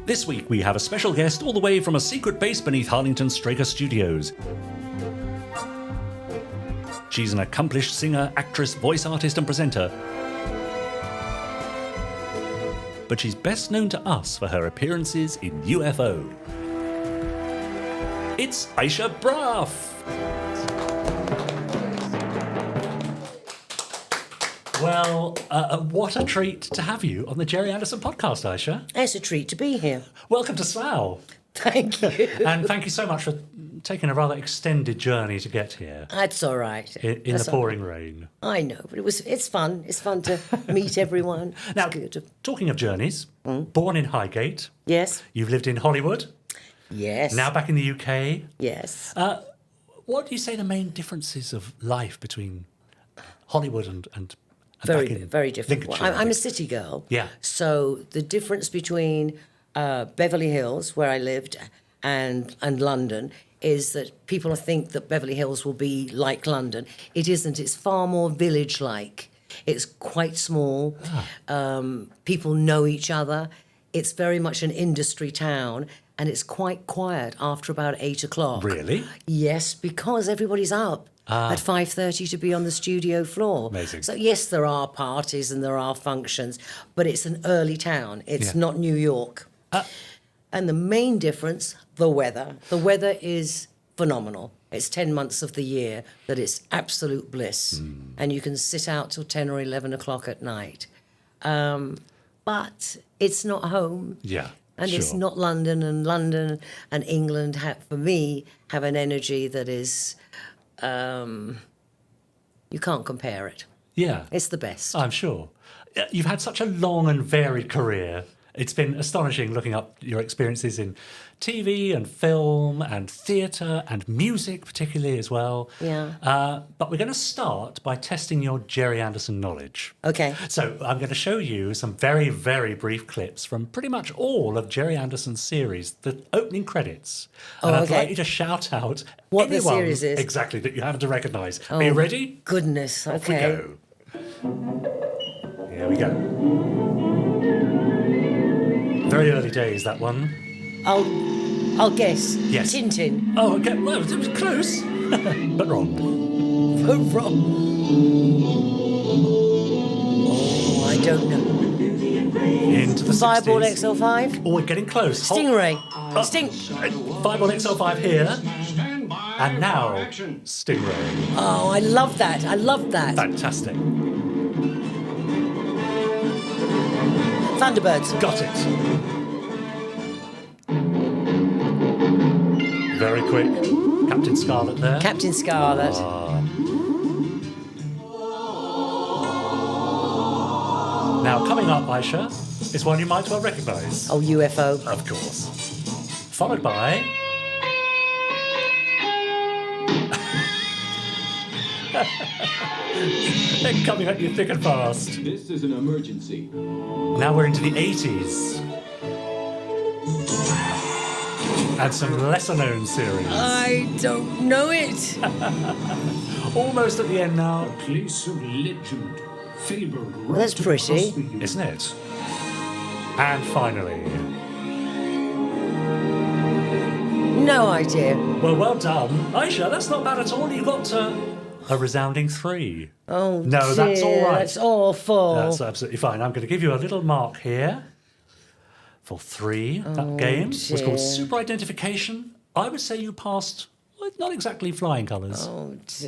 This week we have a special guest all the way from a secret base beneath Harlington Straker Studios. She's an accomplished singer, actress, voice artist and presenter. But she's best known to us for her appearances in UFO. It's Ayshea Brough! Well, what a treat to have you on the Gerry Anderson Podcast, Ayshea. It's a treat to be here. Welcome to Slough. Thank you. And thank you so much for taking a rather extended journey to get here. That's all right. In the pouring rain. I know, but it's fun. It's fun to meet everyone. Now, it's good. talking of journeys, born in Highgate. Yes. You've lived in Hollywood. Yes. Now back in the UK. Yes. What do you say the main differences of life between Hollywood and very different. Lincolnshire, I'm a city girl. Yeah. So the difference between Beverly Hills, where I lived, and London is that people think that Beverly Hills will be like London. It isn't. It's far more village-like. It's quite small. People know each other. It's very much an industry town, and it's quite quiet after about 8 o'clock. Really? Yes, because everybody's up at 5:30 to be on the studio floor. Amazing. So yes, there are parties and there are functions, but it's an early town. It's not New York. And the main difference, the weather. The weather is phenomenal. It's 10 months of the year that it's absolute bliss. And you can sit out till 10 or 11 o'clock at night. But it's not home. Yeah. And it's not London and England, for me, have an energy that is, you can't compare it. Yeah. It's the best. I'm sure. You've had such a long and varied career. It's been astonishing looking up your experiences in TV and film and theatre and music particularly as well. Yeah. But we're going to start by testing your Gerry Anderson knowledge. Okay. So I'm going to show you some very, very brief clips from pretty much all of Gerry Anderson's series, the opening credits. And I'd like you to shout out what the anyone series is. Exactly, that you happen to recognise. Are you ready? Goodness, Off okay. we go. Here we go. Very early days, that one. I'll guess. Yes. Tintin. Oh, okay. Well, it was close, but wrong. Wrong. Oh, I don't know. Into the Fireball 60s. XL5? Oh, we're getting close. Stingray. Fireball XL5 here. And now, Stingray. Oh, I love that. I love that. Fantastic. Thunderbirds. Got it. Very quick. Captain Scarlet there. Captain Scarlet. Now, coming up, Ayshea, is one you might well recognise. Oh, UFO. Of course. Followed by... They're coming at you thick and fast. This is an emergency. Now we're into the 80s. And some lesser-known series. I don't know it. Almost at the end now. Place of legend. Fabled. That's pretty. Isn't it? And finally... No idea. Well done. Ayshea, that's not bad at all. You got a resounding 3. Oh, no, dear, that's all right. That's awful. That's absolutely fine. I'm going to give you a little mark here for 3. That game was called Super Identification. I would say you passed, well, not exactly flying colours,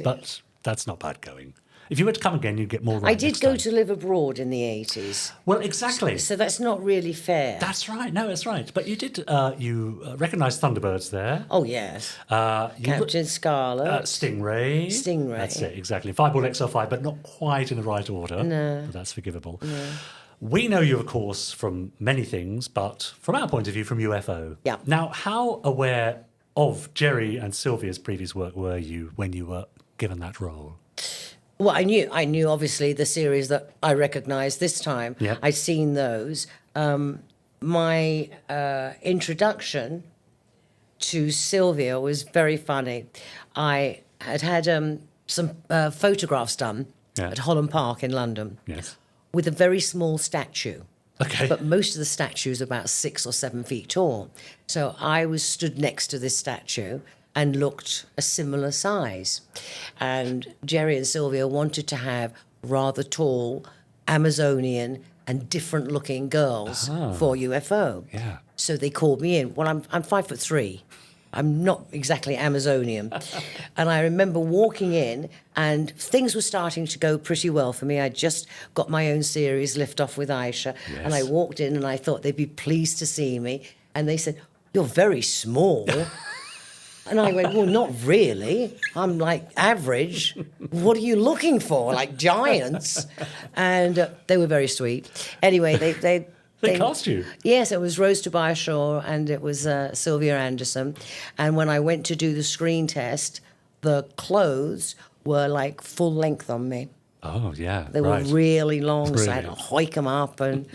but that's not bad going. If you were to come again, you'd get more right. I did go to live abroad in the 80s. Well, exactly. So that's not really fair. That's right. No, that's right. But you did, you recognised Thunderbirds there. Oh, yes. Captain Scarlet. Stingray. Stingray. That's it, exactly. Fireball XL5, but not quite in the right order. No. But that's forgivable. No. We know you, of course, from many things, but from our point of view, from UFO. Yeah. Now, how aware of Gerry and Sylvia's previous work were you when you were given that role? Well, I knew obviously the series that I recognised this time. Yeah. I'd seen those. My introduction to Sylvia was very funny. I had some photographs done at Holland Park in London Yes. with a very small statue Okay. But most of the statues are about 6 or 7 feet tall. So I was stood next to this statue and looked a similar size. And Gerry and Sylvia wanted to have rather tall, Amazonian and different looking girls for UFO. Yeah. So they called me in. Well, I'm 5'3". I'm not exactly Amazonian. And I remember walking in and things were starting to go pretty well for me. I just got my own series, Liftoff with Ayshea. Yes. And I walked in and I thought they'd be pleased to see me. And they said, "You're very small." And I went, "Well, not really. I'm like average. What are you looking for? Like giants?" And they were very sweet. Anyway, They cast you? Yes, it was Rose Tobias Shaw and it was Sylvia Anderson. And when I went to do the screen test, the clothes were like full length on me. Oh, yeah. They were really long, so I had to Brilliant. hoik them up. And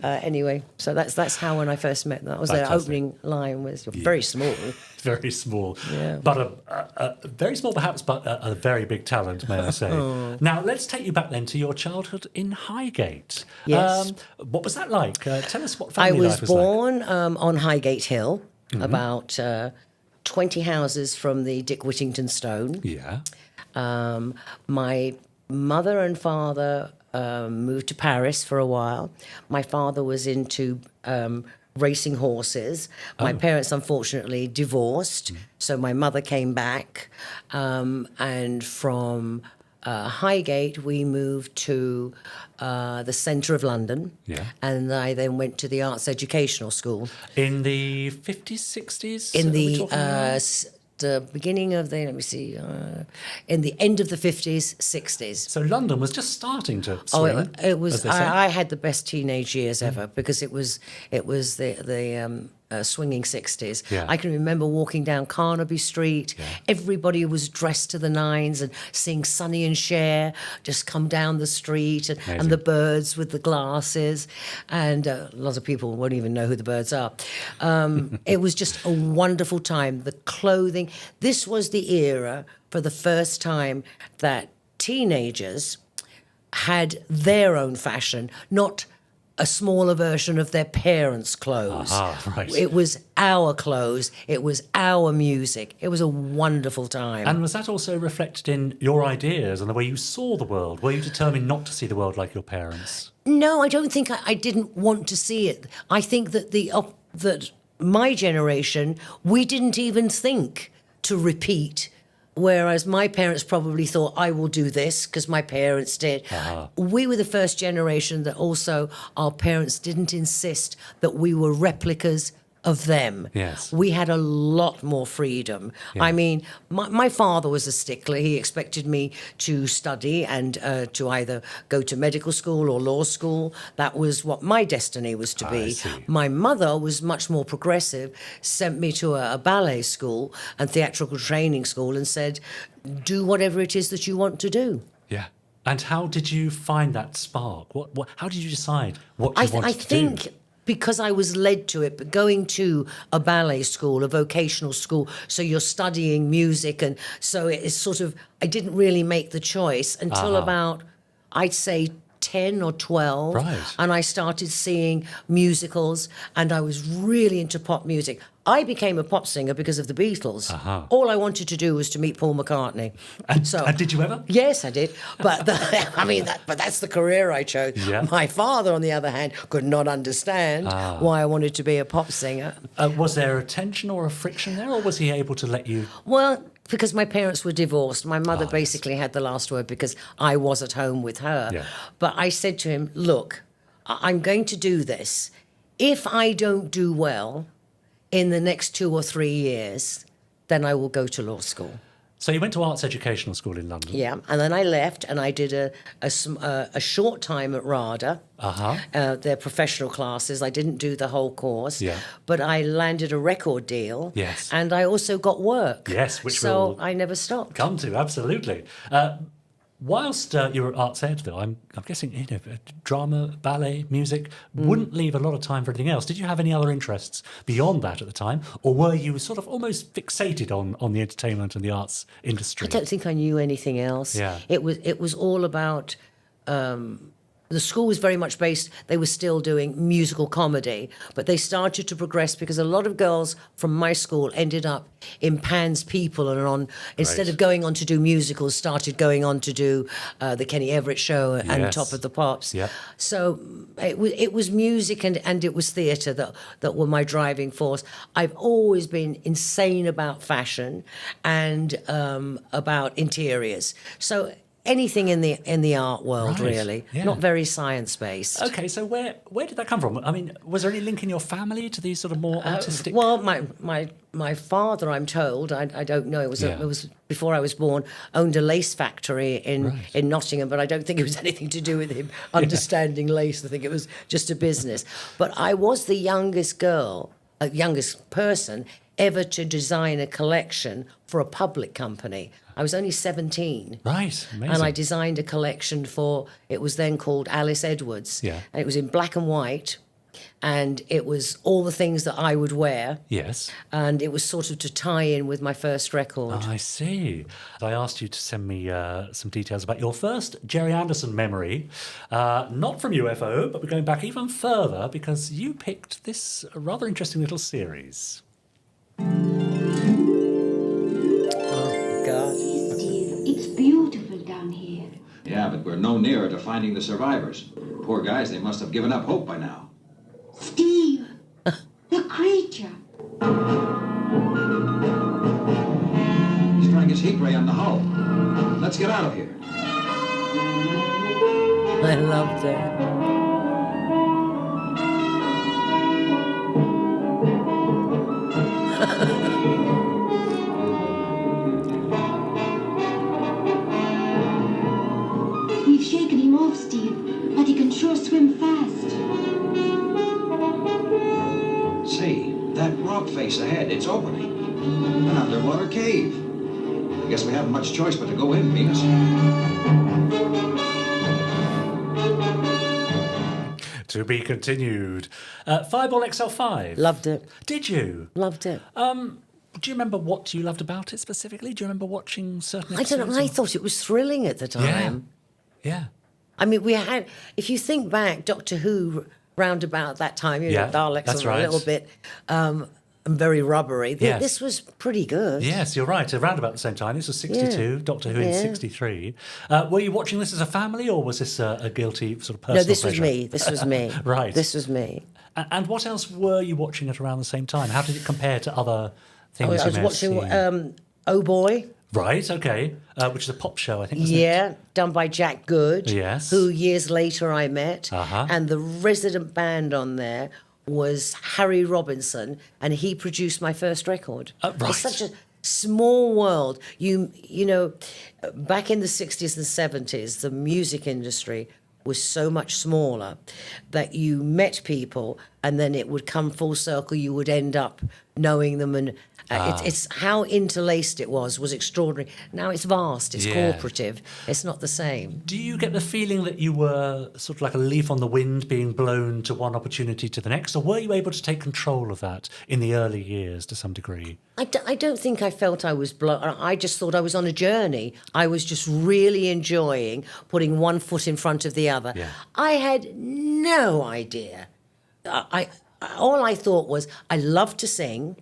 anyway, so that's how when I first met them. That was their Fantastic. opening line was, "You're very small." Very small. Yeah. But very small perhaps, but a very big talent, may I say. Now, let's take you back then to your childhood in Highgate. Yes. What was that like? Tell us what I family was life was like. born on Highgate Hill, about 20 houses from the Dick Whittington Stone. Yeah. My mother and father moved to Paris for a while. My father was into racing horses. My parents, unfortunately, divorced. So my mother came back. And from Highgate, we moved to the centre of London. Yeah. And I then went to the Arts Educational School. In the 50s, 60s? In are we the talking about? the beginning of the, let me see, in the end of the 50s, 60s. So London was just starting to swing, It as was. they say. I had the best teenage years ever because it was the swinging 60s. Yeah. I can remember walking down Carnaby Street. Yeah. Everybody was dressed to the nines and seeing Sonny and Cher just come down the street and Amazing. the Birds with the glasses. And lots of people won't even know who the Birds are. It was just a wonderful time. The clothing. This was the era for the first time that teenagers had their own fashion, not a smaller version of their parents' clothes. Right. It was our clothes. It was our music. It was a wonderful time. And was that also reflected in your ideas and the way you saw the world? Were you determined not to see the world like your parents? No, I don't think I didn't want to see it. I think that that my generation, we didn't even think to repeat. Whereas my parents probably thought, I will do this because my parents did. We were the first generation that also our parents didn't insist that we were replicas of them. Yes. We had a lot more freedom. Yeah. I mean, my father was a stickler. He expected me to study and to either go to medical school or law school. That was what my destiny was to I be. see. My mother was much more progressive, sent me to a ballet school and theatrical training school and said, do whatever it is that you want to do. Yeah. And how did you find that spark? How did you decide what you wanted I to do? think because I was led to it, but going to a ballet school, a vocational school, so you're studying music, and so it's sort of, I didn't really make the choice until about, I'd say, 10 or 12. Right. And I started seeing musicals, and I was really into pop music. I became a pop singer because of the Beatles. All I wanted to do was to meet Paul McCartney. And did you ever? Yes, I did. But but that's the career I chose. Yeah. My father, on the other hand, could not understand why I wanted to be a pop singer. Was there a tension or a friction there, or was he able to let you? Well, because my parents were divorced. My mother basically had the last word because I was at home with her. Yeah. But I said to him, look, I'm going to do this. If I don't do well in the next 2 or 3 years, then I will go to law school. So you went to Arts Educational School in London. Yeah, and then I left and I did a short time at RADA, their professional classes. I didn't do the whole course, but I landed a record deal. Yes. And I also got work. Yes, which so we'll I never stopped. come to, absolutely. Whilst you were at Arts Ed, though, I'm guessing drama, ballet, music wouldn't leave a lot of time for anything else. Did you have any other interests beyond that at the time, or were you sort of almost fixated on the entertainment and the arts industry? I don't think I knew anything else. Yeah. It was all about The school was very much based, they were still doing musical comedy, but they started to progress because a lot of girls from my school ended up in Pan's People and instead of going on to do musicals, started going on to do the Kenny Everett Show and Top of the Pops. Yep. So it was music and it was theatre that were my driving force. I've always been insane about fashion and about interiors. So anything in the art world, really. Yeah. Not very science-based. Okay, so where did that come from? I mean, was there any link in your family to these sort of more artistic... Well, my father, I'm told, I don't know, it was before I was born, owned a lace factory in Nottingham, but I don't think it was anything to do with him understanding lace. I think it was just a business. But I was the youngest person ever to design a collection for a public company. I was only 17. Right, amazing. And I designed a collection it was then called Alice Edwards. Yeah. And it was in black and white, and it was all the things that I would wear. Yes. And it was sort of to tie in with my first record. I see. I asked you to send me some details about your first Gerry Anderson memory, not from UFO, but we're going back even further because you picked this rather interesting little series. Oh, God. Steve, it's beautiful down here. Yeah, but we're no nearer to finding the survivors. Poor guys, they must have given up hope by now. Steve, the creature. He's trying his heat ray on the hull. Let's get out of here. I loved it. We've shaken him off, Steve, but he can sure swim fast. See, that rock face ahead, it's opening. An underwater cave. I guess we haven't much choice but to go in, Venus. To be continued. Fireball XL5. Loved it. Did you? Loved it. Do you remember what you loved about it specifically? Do you remember watching certain I episodes? don't know. I thought it was thrilling at the time. Yeah. I mean, we had, if you think back, Doctor Who round about that time, you know, Daleks that's were right. a little bit and very rubbery. Yes. This was pretty good. Yes, you're right. Around about the same time. This was 62, Yeah. Doctor Who in Yeah. 63. Were you watching this as a family or was this a guilty sort of personal No, this pleasure? was me. This was me. Right. This was me. And what else were you watching at around the same time? How did it compare to other things I you was may watching have seen? Oh Boy. Right, okay. Which is a pop show, I think, wasn't it? Yeah, done by Jack Good. Yes. Who years later I met. Uh-huh. And the resident band on there was Harry Robinson, and he produced my first record. Right. It's such a small world. You know, back in the 60s and 70s, the music industry was so much smaller that you met people and then it would come full circle. You would end up knowing them, and it's how interlaced it was extraordinary. Now it's vast, it's Yeah. corporative, it's not the same. Do you get the feeling that you were sort of like a leaf on the wind being blown to one opportunity to the next, or were you able to take control of that in the early years to some degree? I don't think I felt I was blown. I just thought I was on a journey. I was just really enjoying putting one foot in front of the other. Yeah. I had no idea. All I thought was, I love to sing.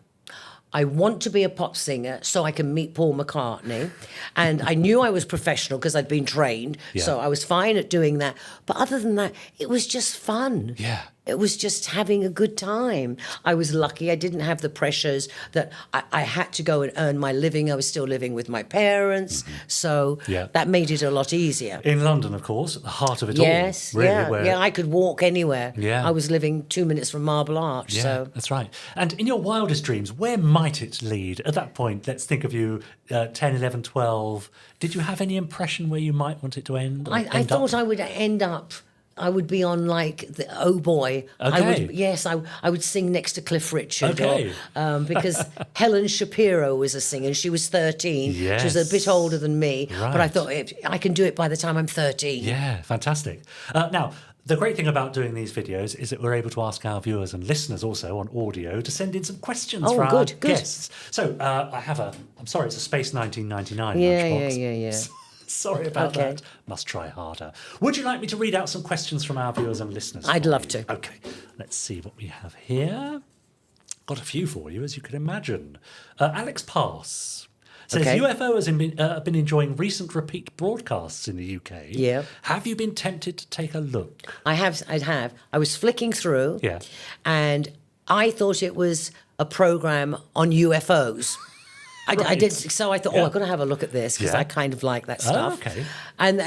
I want to be a pop singer so I can meet Paul McCartney. And I knew I was professional because I'd been trained. Yeah. So I was fine at doing that. But other than that, it was just fun. Yeah. It was just having a good time. I was lucky. I didn't have the pressures that I had to go and earn my living. I was still living with my parents. So Yeah. that made it a lot easier. In London, of course, at the heart of it Yes, all. Really, yeah, where- yeah. I could walk anywhere. Yeah. I was living 2 minutes from Marble Arch. Yeah, So that's right. And in your wildest dreams, where might it lead? At that point, let's think of you 10, 11, 12. Did you have any impression where you might want it to end? I thought I would end up. I would be on like the Oh Boy. Okay. I would sing next to Cliff Richard. Okay. Because Helen Shapiro was a singer and she was 13. She was a bit Yes. older than me. But I Right. thought I can do it by the time I'm 13. Yeah, fantastic. Now, the great thing about doing these videos is that we're able to ask our viewers and listeners also on audio to send in some questions Oh, for our good. guests. So I have I'm sorry, it's a Space 1999 Yeah, lunchbox. yeah. Sorry about Okay. that. Must try harder. Would you like me to read out some questions from our viewers and listeners? I'd for love you? to. Okay, let's see what we have here. Got a few for you, as you can imagine. Alex Pass says Okay. UFO has been enjoying recent repeat broadcasts in the UK. Yeah. Have you been tempted to take a look? I have. I was flicking through, Yeah. and I thought it was a program on UFOs. I Right. did. So I thought, Yeah. I've got to have a look at this because Yeah. I kind of like that stuff. okay. And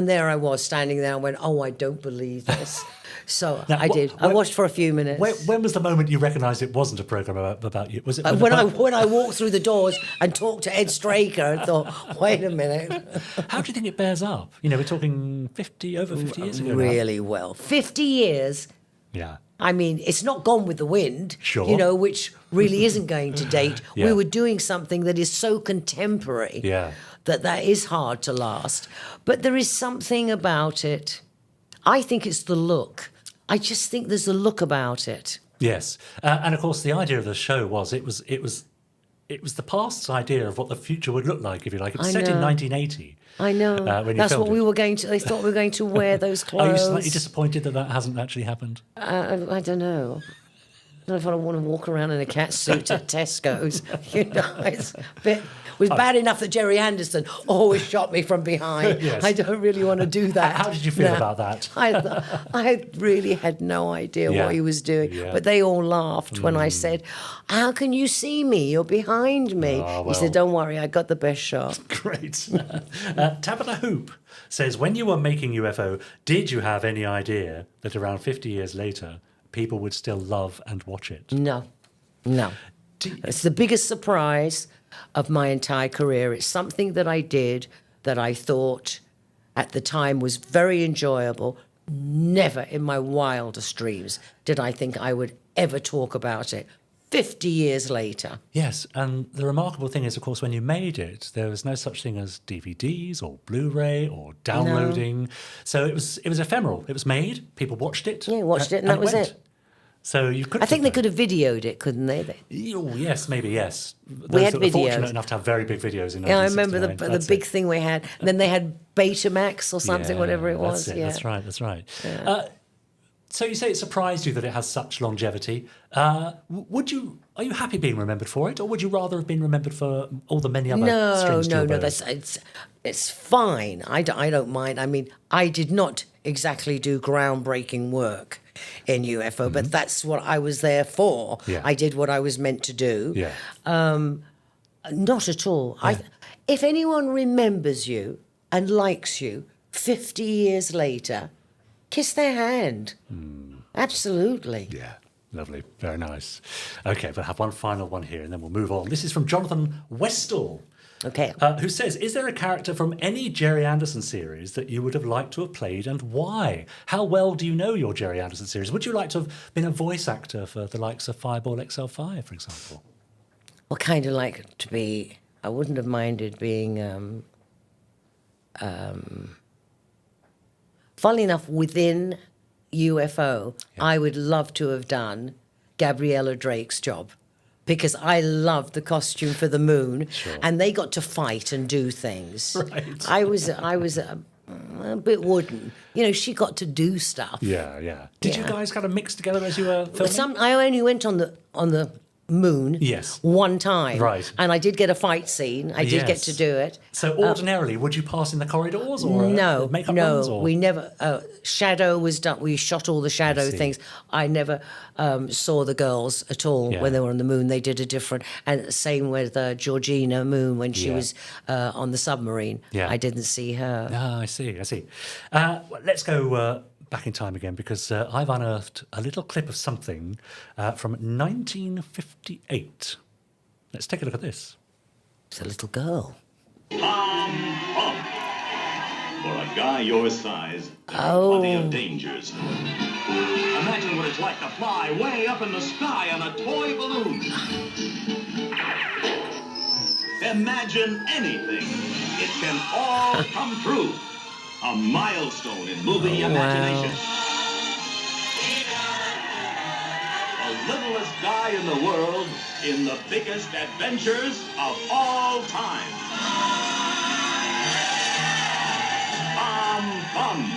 there I was standing there. I went, I don't believe this. So Now, I did. I when- watched for a few minutes. When was the moment you recognised it wasn't a programme about you? Was it When I walked through the doors and talked to Ed Straker and thought, wait a minute, How do you think it bears up? You know, we're talking over 50 years ago now. really well. 50 years. Yeah. I mean, it's not Gone with the Wind, Sure. you know, which really isn't going to date. Yeah. We were doing something that is so contemporary Yeah. that is hard to last. But there is something about it. I think it's the look. I just think there's a look about it. Yes, and of course, the idea of the show was it was the past's idea of what the future would look like, if you like. It was I set in know. 1980. I know. When you That's filmed what we it. were going to. They thought we were going to wear those Are clothes. you slightly disappointed that hasn't actually happened? I don't know. I don't know if I want to walk around in a cat suit at Tesco's. You know, it was bad enough that Gerry Anderson always shot me from behind. Yes. I don't really want to do that. How did you feel No. about that? I really had no idea Yeah. what he was doing. Yeah. But they all laughed when I said, "How can you see me? You're behind me." Oh, He well. said, "Don't worry, I got the best shot." Great. Tabitha Hoop says, when you were making UFO, did you have any idea that around 50 years later, people would still love and watch it? No. It's the biggest surprise of my entire career. It's something that I did that I thought at the time was very enjoyable. Never in my wildest dreams did I think I would ever talk about it. 50 years later. Yes, and the remarkable thing is, of course, when you made it, there was no such thing as DVDs or Blu-ray or downloading. So it was ephemeral. It was made, people watched it. Yeah, watched it, and that was went. it. So you could. I think they could have videoed it, couldn't they? Oh, yes, maybe yes. Those had that were fortunate videos. enough to have very big videos in. Yeah, I remember 1969, the that's big it. thing we had. And then they had Betamax or something, Yeah, whatever it was. That's it. Yeah. That's right. So you say it surprised you that it has such longevity. Are you happy being remembered for it, or would you rather have been remembered for all the many other strings to your bow? It's fine. I don't mind. I mean, I did not exactly do groundbreaking work in UFO, but that's what I was there for. Yeah. I did what I was meant to do. Yeah. Not at all. If anyone remembers you and likes you 50 years later, kiss their hand. Absolutely. Yeah, lovely, very nice. Okay, but I have one final one here, and then we'll move on. This is from Jonathan Westall, Okay. who says, "Is there a character from any Gerry Anderson series that you would have liked to have played, and why? How well do you know your Gerry Anderson series? Would you like to have been a voice actor for the likes of Fireball XL5, for example?" Well, kind of like to be. I wouldn't have minded being. Funnily enough, within UFO, I would love to have done Gabriella Drake's job because I loved the costume for the moon, and they got to fight and do things. Right. I was a bit wooden. You know, she got to do stuff. Yeah. Did you Yeah. guys kind of mix together as you were filming? I only went on the moon Yes. one time. Right. And I did get a fight scene. I did get Yes. to do it. So ordinarily, would you pass in the corridors or makeup runs? Or? We never. Shadow was done. We shot all the shadow see. things. I never saw the girls at all Yeah. when they were on the moon. They did a different. And same with Georgina Moon when she Yeah. was on the submarine. Yeah. I didn't see her. Ah, I see. Well, let's go back in time again because I've unearthed a little clip of something from 1958. Let's take a look at this. It's a little girl. For a guy your size, there are Oh. plenty of dangers. Imagine what it's like to fly way up in the sky on a toy balloon. Imagine anything. It can all come true. A milestone in movie imagination. The littlest guy in the world in the biggest adventures of all time. Thumb.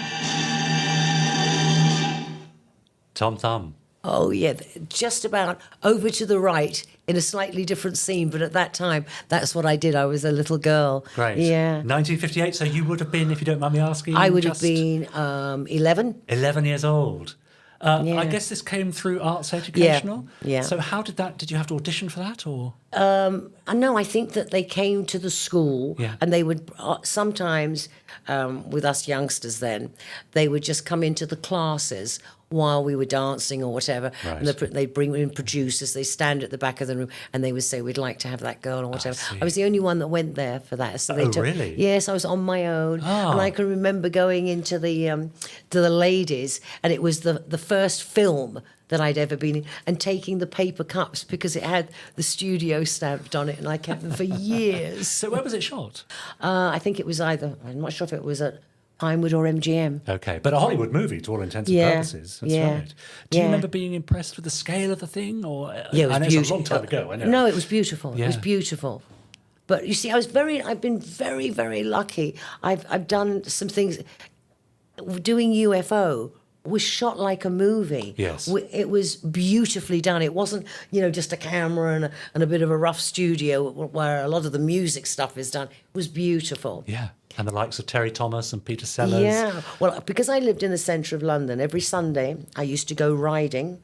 Tom Thumb. Oh, yeah, just about over to the right in a slightly different scene. But at that time, that's what I did. I was a little girl. Great. Yeah. 1958, so you would have been, if you don't mind me asking, I would have just been 11. 11 years old. I Yeah. guess this came through Arts Educational. Yeah. So how did you have to audition for that, or? No, I think that they came to the school Yeah. and they would sometimes, with us youngsters then, they would just come into the classes while we were dancing or whatever. Right. And they'd bring in producers, they stand at the back of the room and they would say, we'd like to have that girl or whatever. see. I was the only one that went there for that. So they Really? Yes, I was on my own. Oh. And I can remember going into to the ladies, and it was the first film that I'd ever been in, and taking the paper cups because it had the studio stamped on it, and I kept them for years. So where was it shot? I think it was I'm not sure if it was at Pinewood or MGM. Okay, but a Hollywood movie to all intents and Yeah, purposes. That's yeah, right. Do you yeah. remember being impressed with the scale of the thing? Or Yeah, it was I know beautiful. it's a long time ago, I know. No, it was beautiful. It was Yeah. beautiful. But you see, I've been very, very lucky. I've done some things. Doing UFO was shot like a movie. Yes. It was beautifully done. It wasn't, just a camera and a bit of a rough studio where a lot of the music stuff is done. It was beautiful. Yeah, and the likes of Terry Thomas and Peter Sellers. Yeah. Well, because I lived in the centre of London, every Sunday I used to go riding,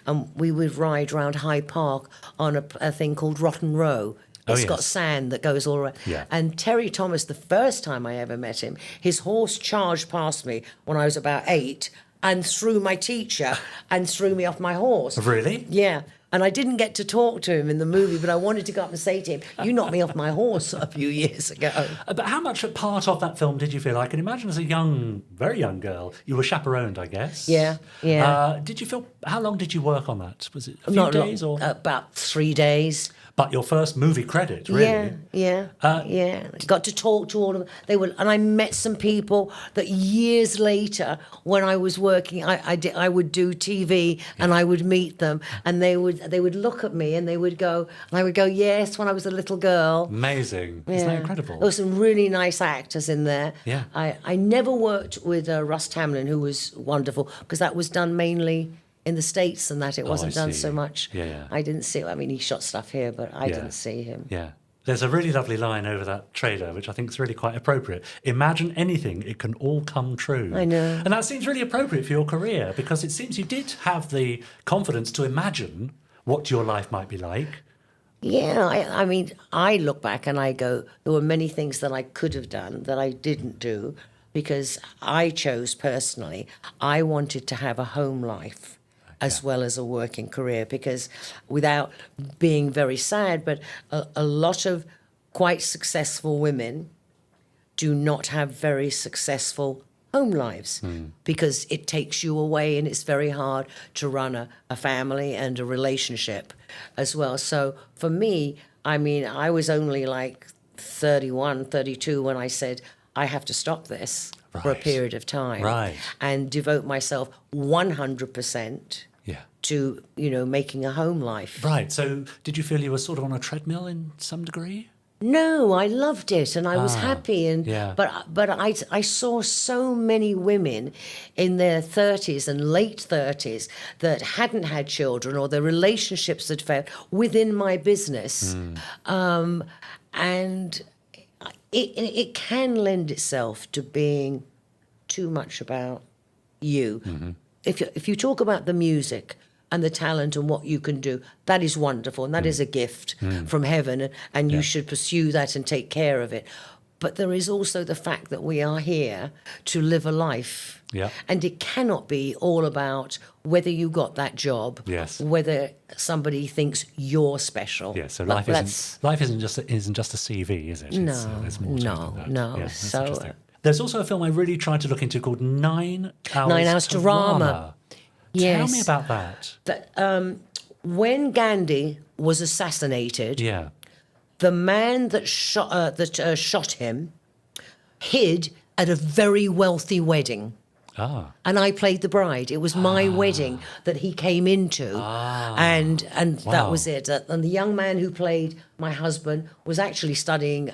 and we would ride round Hyde Park on a thing called Rotten Row. Oh, It's got yes. sand that goes all around. Yeah. And Terry Thomas, the first time I ever met him, his horse charged past me when I was about 8 and threw my teacher and threw me off my horse. Really? Yeah. And I didn't get to talk to him in the movie, but I wanted to go up and say to him, you knocked me off my horse a few years ago. But how much a part of that film did you feel? I can imagine as a very young girl, you were chaperoned, I guess. Yeah, yeah. Did you feel, how long did you work on that? Was it a few Not days? long, Or? about 3 days. But your first movie credit, really? Yeah. Got to talk to all of them. And I met some people that years later, when I was working, I would do TV and I would meet them, and they would look at me and they would go, and I would go, yes, when I was a little girl. Amazing. Isn't that incredible? There were some really nice actors in there. Yeah. I never worked with Russ Tamlin, who was wonderful, because that was done mainly in the States, and that it wasn't done see. so much. Yeah. I didn't see. I mean, he shot stuff here, but I didn't see him. Yeah. There's a really lovely line over that trailer, which I think is really quite appropriate. Imagine anything, it can all come true. I know. And that seems really appropriate for your career, because it seems you did have the confidence to imagine what your life might be like. Yeah, I mean, I look back and I go, there were many things that I could have done that I didn't do, because I chose personally, I wanted to have a home life as well as a working career, because without being very sad, but a lot of quite successful women do not have very successful home lives, because it takes you away, and it's very hard to run a family and a relationship as well. So for me, I mean, I was only like 31, 32 when I said, I have to stop this for a Right. period of time Right. and devote myself 100% to, making a home life. Right. So did you feel you were sort of on a treadmill in some degree? No, I loved it and I was happy, and yeah. but I saw so many women in their 30s and late 30s that hadn't had children, or their relationships had failed within my business, and it can lend itself to being too much about you. If you talk about the music and the talent and what you can do, that is wonderful, and that is a gift from heaven, and you should pursue that and take care of it. But there is also the fact that we are here to live a life. Yeah. And it cannot be all about whether you got that job, Yes. whether somebody thinks you're special. Yeah, so But life isn't just a CV, is it? No, there's more to it than that. no. Yeah, that's So, interesting. There's also a film I really tried to look into called 9 Hours, 9 Hours to Rama. Tell Yes. me about that. That, when Gandhi was assassinated, Yeah. the man that shot him hid at a very wealthy wedding. Ah. And I played the bride. It was my wedding that he came into, and that Wow. was it. And the young man who played my husband was actually studying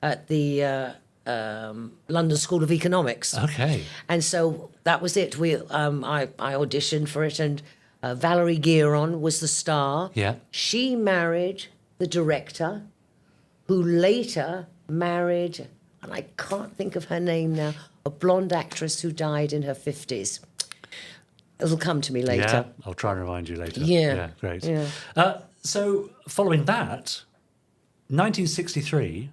at the London School of Economics. Okay. And so that was it. I auditioned for it, and Valerie Gueron was the star. Yeah. She married the director, who later married, and I can't think of her name now, a blonde actress who died in her 50s. It'll come to me later. Yeah, I'll try and remind you later. Yeah. Great. Yeah. So following that, 1963,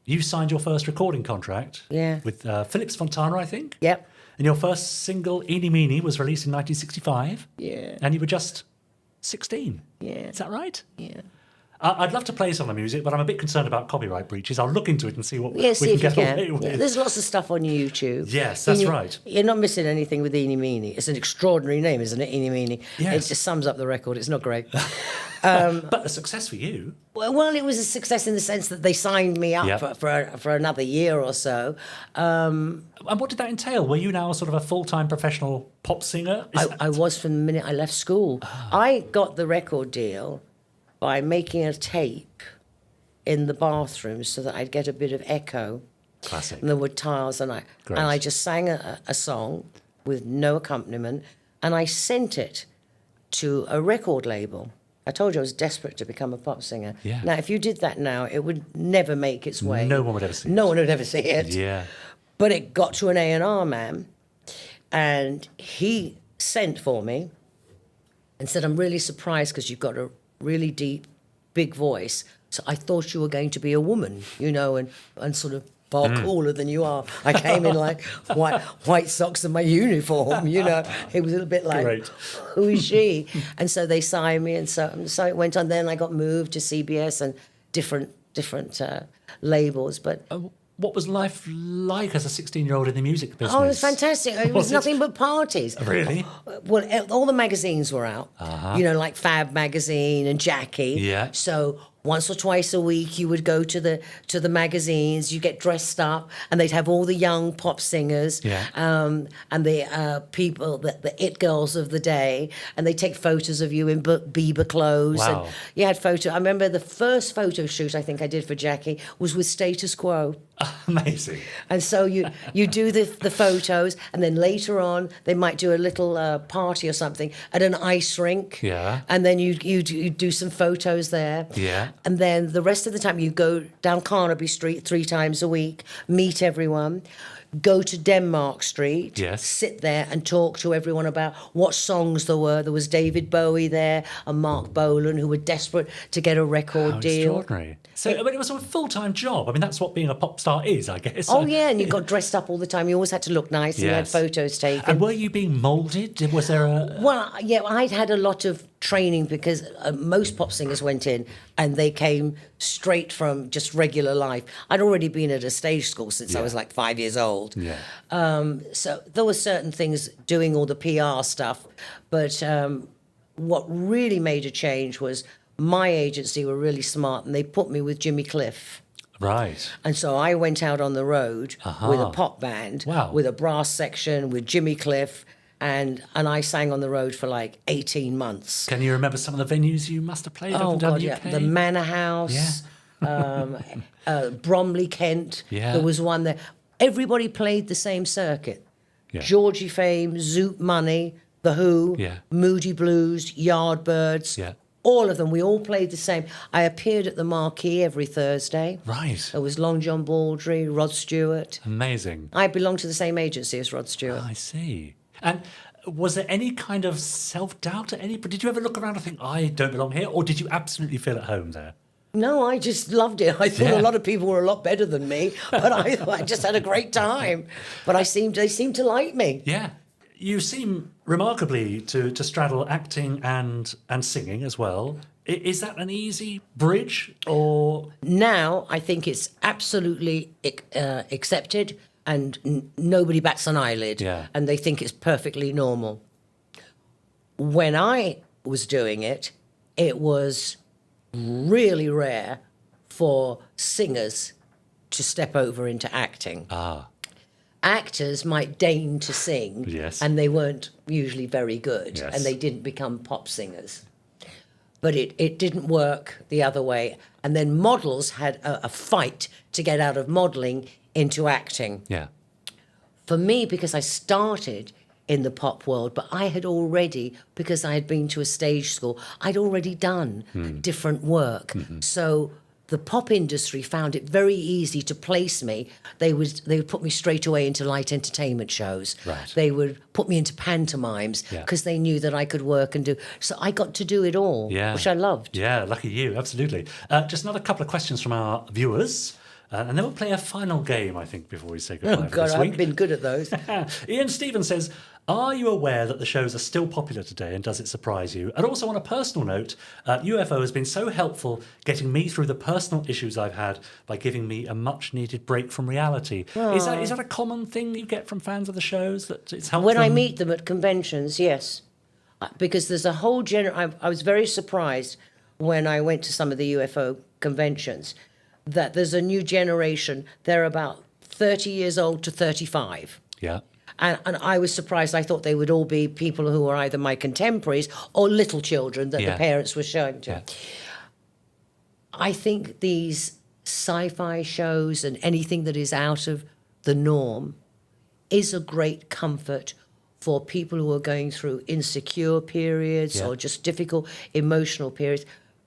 you signed your first recording contract with Philips Fontana, I think. Yep. And your first single, Eeny Meeny, was released in 1965. Yeah. And you were just 16. Yeah. Is that right? Yeah. I'd love to play some of the music, but I'm a bit concerned about copyright breaches. I'll look into it and see what we See can if you get can. away with. Yeah, there's lots of stuff on YouTube. Yes, that's right. You're not missing anything with Eeny Meeny. It's an extraordinary name, isn't it, Eeny Meeny? Yes. It just sums up the record. It's not great. But a success for you. Well, it was a success in the sense that they signed me up for another year or so. And what did that entail? Were you now sort of a full-time professional pop singer? I was from the minute I left school. I got the record deal by making a tape in the bathroom so that I'd get a bit of echo. Classic. And there were tiles, and I just sang a song with no accompaniment, and I sent it to a record label. I told you I was desperate to become a pop singer. Yeah. Now, if you did that now, it would never make its way. No one would ever see it. No one would ever see it. Yeah. But it got to an A&R man, and he sent for me and said, I'm really surprised because you've got a really deep, big voice. So I thought you were going to be a woman, and sort of far cooler than you are. I came in like white socks and my uniform, It was a little bit like, Great. Who is she? And so they signed me, and so it went on. Then I got moved to CBS and different labels, but... What was life like as a 16-year-old in the music business? Oh, it was fantastic. It was nothing but parties. Really? Well, all the magazines were out, like Fab magazine and Jackie. Yeah. So once or twice a week, you would go to the magazines. You get dressed up, and they'd have all the young pop singers, and the people, the it girls of the day, and they take photos of you in Bieber clothes. Wow. And you had photo. I remember the first photo shoot I think I did for Jackie was with Status Quo. Amazing. And so you do the photos, and then later on they might do a little party or something at an ice rink. Yeah. And then you do some photos there. Yeah. And then the rest of the time you go down Carnaby Street 3 times a week, meet everyone, go to Denmark Street, Yes. sit there and talk to everyone about what songs there were. There was David Bowie there and Mark Bolan, who were desperate to get a record How deal. extraordinary. So, it was a full-time job. I mean, that's what being a pop star is, I guess. Oh, yeah, and you got dressed up all the time. You always had to look nice, and you had Yes. photos taken. And were you being moulded? Was there a... Well, yeah, I'd had a lot of training because most pop singers went in and they came straight from just regular life. I'd already been at a stage school since I was like 5 years old. Yeah. So there were certain things doing all the PR stuff. But what really made a change was my agency were really smart, and they put me with Jimmy Cliff. Right. And so I went out on the road with a pop band, Wow. with a brass section, with Jimmy Cliff, and I sang on the road for like 18 months. Can you remember some of the venues you must have played up and down the UK? The Manor House, Bromley, Kent. Yeah. There was one there. Everybody played the same circuit. Yeah. Georgie Fame, Zoot Money, The Who, Yeah. Moody Blues, Yardbirds. Yeah. All of them. We all played the same. I appeared at the Marquee every Thursday. Right. There was Long John Baldry, Rod Stewart. Amazing. I belonged to the same agency as Rod Stewart. I see. And was there any kind of self-doubt at any point? Did you ever look around and think, I don't belong here? Or did you absolutely feel at home there? No, I just loved it. I thought Yeah. a lot of people were a lot better than me, but I just had a great time. But they seemed to like me. Yeah. You seem remarkably to straddle acting and singing as well. Is that an easy bridge, or...? Now, I think it's absolutely accepted, and nobody bats an eyelid, Yeah. and they think it's perfectly normal. When I was doing it, it was really rare for singers to step over into acting. Actors might deign to sing, Yes. and they weren't usually very good, Yes. and they didn't become pop singers. But it didn't work the other way. And then models had a fight to get out of modelling into acting. Yeah. For me, because I started in the pop world, but I had already, because I had been to a stage school, I'd already done different work. Mm-hmm. So the pop industry found it very easy to place me. They would put me straight away into light entertainment shows. Right. They would put me into pantomimes Yeah. because they knew that I could work and do. So I got to do it all, Yeah. which I loved. Yeah, lucky you, absolutely. Just another couple of questions from our viewers. And then we'll play a final game, I think, before we say goodbye Oh for God, this I week. haven't been good at those. Ian Stevens says, are you aware that the shows are still popular today, and does it surprise you? And also on a personal note, UFO has been so helpful getting me through the personal issues I've had by giving me a much-needed break from reality. Is that a common thing you get from fans of the shows, that it's helped When I them? meet them at conventions, yes. Because there's a whole I was very surprised when I went to some of the UFO conventions that there's a new generation. They're about 30 years old to 35. Yeah. And I was surprised. I thought they would all be people who were either my contemporaries or little children that Yeah. the parents were showing to. Yeah. I think these sci-fi shows and anything that is out of the norm is a great comfort for people who are going through insecure periods Yeah. or just difficult emotional periods.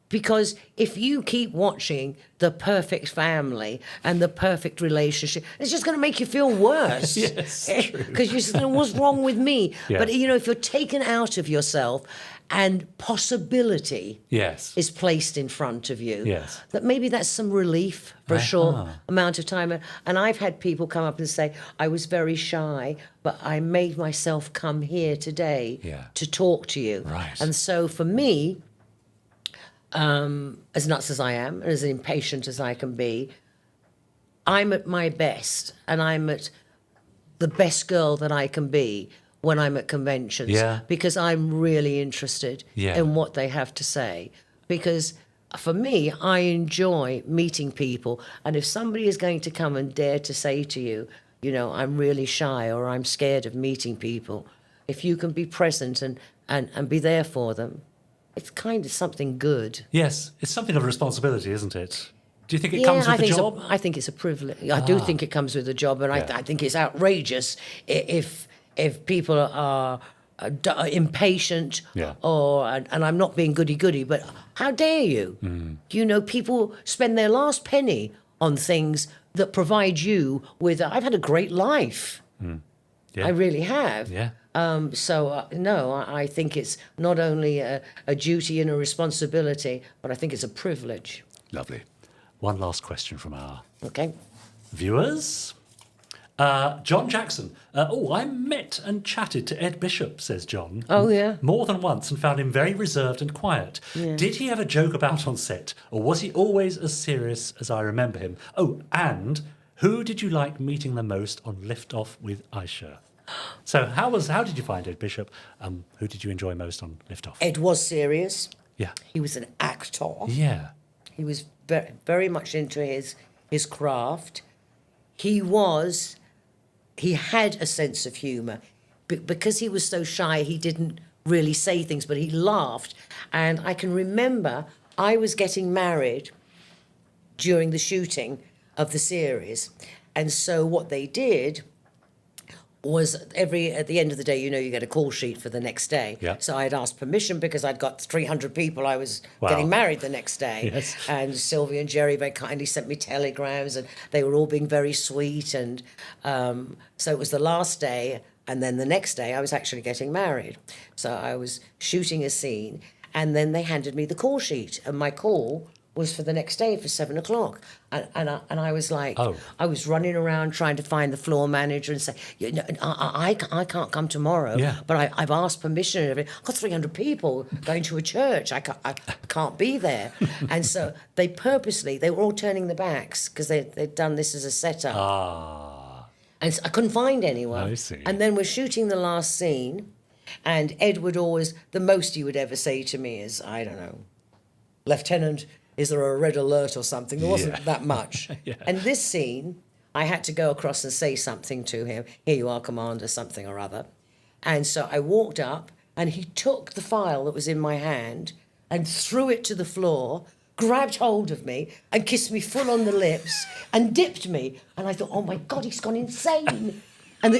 Because if you keep watching the perfect family and the perfect relationship, it's just going to make you feel worse. Yes, true. Because you're just going, what's wrong with me? Yeah. But, you know, if you're taken out of yourself and possibility Yes. is placed in front of you, Yes. that maybe that's some relief for a short Ah. amount of time. And I've had people come up and say, I was very shy, but I made myself come here today Yeah. to talk to you. Right. And so for me, as nuts as I am and as impatient as I can be, I'm at my best, and I'm at the best girl that I can be when I'm at conventions. Yeah. Because I'm really interested Yeah. in what they have to say. Because for me, I enjoy meeting people. And if somebody is going to come and dare to say to you, you know, I'm really shy or I'm scared of meeting people, if you can be present and be there for them, it's kind of something good. Yes. It's something of a responsibility, isn't it? Do you think it comes with the job? I think it's a privilege. I do think it comes with the job, and Yeah. I think it's outrageous if people are impatient Yeah. and I'm not being goody-goody, but how dare you? Mm. You know, people spend their last penny on things that provide you with, I've had a great life. Yeah. I really have. Yeah. No, I think it's not only a duty and a responsibility, but I think it's a privilege. Lovely. One last question from our Okay? viewers. John Jackson. I met and chatted to Ed Bishop, says John. Oh, yeah? More than once, and found him very reserved and quiet. Did he ever joke about on set, or was he always as serious as I remember him? Oh, and who did you like meeting the most on Liftoff with Ayshea? So how did you find Ed Bishop? Who did you enjoy most on Liftoff? Ed was serious. Yeah. He was an actor. Yeah. He was very much into his craft. He had a sense of humour. Because he was so shy, he didn't really say things, but he laughed. And I can remember I was getting married during the shooting of the series. And so what they did was at the end of the day, you know, you get a call sheet for the next day. Yeah. So I'd asked permission because I'd got 300 people. I was Wow. getting married the next day. Yes. And Sylvia and Gerry very kindly sent me telegrams, and they were all being very sweet. And so it was the last day, and then the next day I was actually getting married. So I was shooting a scene, and then they handed me the call sheet, and my call was for the next day for 7 o'clock. And I was like, Oh. I was running around trying to find the floor manager and say, you know, I can't come tomorrow, Yeah. but I've asked permission and everything. I've got 300 people going to a church. I can't be there. And so they were all turning their backs because they'd done this as a setup. Ah. And so I couldn't find anyone. I see. And then we're shooting the last scene, and Ed would always, the most he would ever say to me is, I don't know, Lieutenant, is there a red alert or something? There wasn't that much. Yeah. And this scene, I had to go across and say something to him. Here you are, Commander, something or other. And so I walked up, and he took the file that was in my hand and threw it to the floor, grabbed hold of me and kissed me full on the lips and dipped me. And I thought, oh my God, he's gone insane. And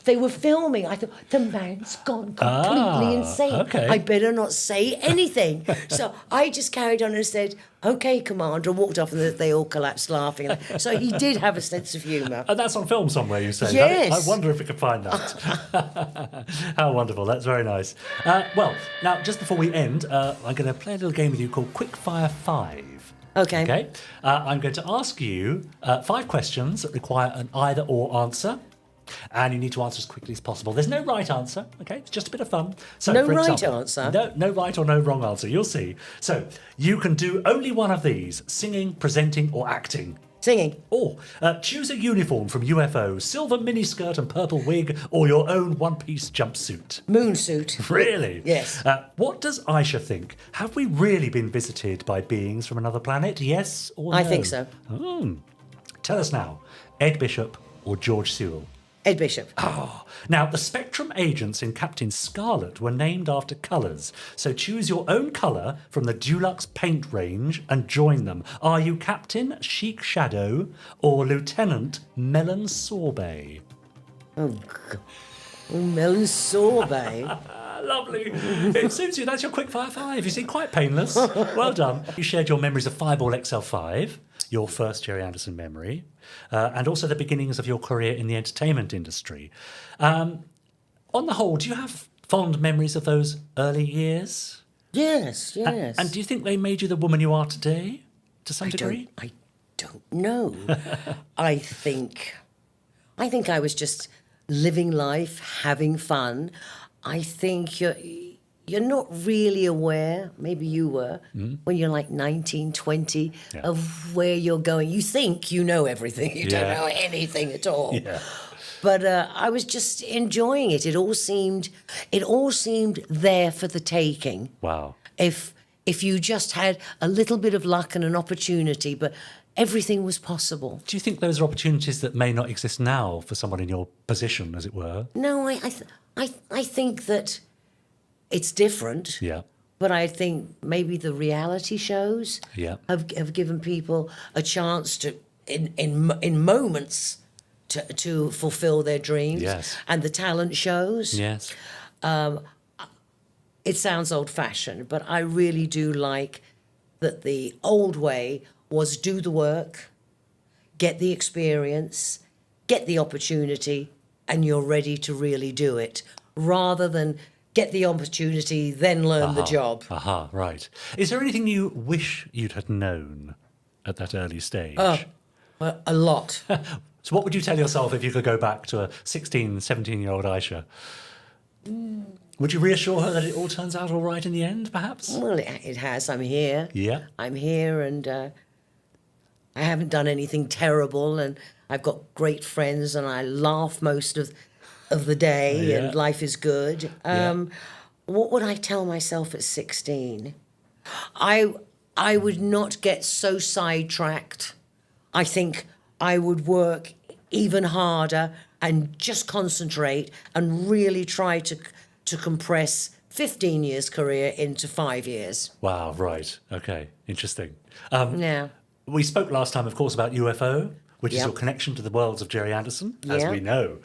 they were filming. I thought, the man's gone completely insane. Okay. I better not say anything. So I just carried on and said, okay, Commander, and walked off, and they all collapsed laughing. So he did have a sense of humour. And that's on film somewhere, you say? Yes. I wonder if we could find that. How wonderful. That's very nice. Well, now, just before we end, I'm going to play a little game with you called Quickfire 5. Okay. I'm going to ask you 5 questions that require an either-or answer. And you need to answer as quickly as possible. There's no right answer, okay? It's just a bit of fun. So, No for right example, answer? No right or no wrong answer. You'll see. So you can do only one of these: singing, presenting, or acting. Singing. Or choose a uniform from UFO: silver miniskirt and purple wig, or your own one-piece jumpsuit. Moonsuit. Really? Yes. What does Ayshea think? Have we really been visited by beings from another planet? Yes or no? I think so. Tell us now, Ed Bishop or George Sewell? Ed Bishop. Now, the Spectrum agents in Captain Scarlet were named after colours. So choose your own colour from the Dulux paint range and join them. Are you Captain Chic Shadow or Lieutenant Melon Sorbet? Oh, melon sorbet. Lovely. It suits you. That's your Quickfire 5. You seem quite painless. Well done. You shared your memories of Fireball XL5, your first Gerry Anderson memory, and also the beginnings of your career in the entertainment industry. On the whole, do you have fond memories of those early years? Yes, yes. And do you think they made you the woman you are today, to some degree? I don't know. I think I was just living life, having fun. I think you're not really aware, maybe you were, when you're like 19, 20, of where you're going. You think you know everything. You don't know anything at all. Yeah. But I was just enjoying it. It all seemed there for the taking. Wow. If you just had a little bit of luck and an opportunity, but everything was possible. Do you think those are opportunities that may not exist now for someone in your position, as it were? No, I think that it's different. Yeah. But I think maybe the reality shows have given people a chance to, in moments, to fulfill their dreams. Yes. And the talent shows. Yes. It sounds old-fashioned, but I really do like that the old way was do the work, get the experience, get the opportunity, and you're ready to really do it, rather than get the opportunity, then learn the job. Right. Is there anything you wish you'd had known at that early stage? Well, a lot. So what would you tell yourself if you could go back to a 16, 17-year-old Ayshea? Would you reassure her that it all turns out all right in the end, perhaps? Well, it has. I'm here. Yeah. I'm here, and I haven't done anything terrible, and I've got great friends, and I laugh most of the day, and life is good. What would I tell myself at 16? I would not get so sidetracked. I think I would work even harder and just concentrate and really try to compress 15 years career into 5 years. Wow, right. Okay, interesting. Yeah. We spoke last time, of course, about UFO, which is your connection to the worlds of Gerry Anderson, as we know.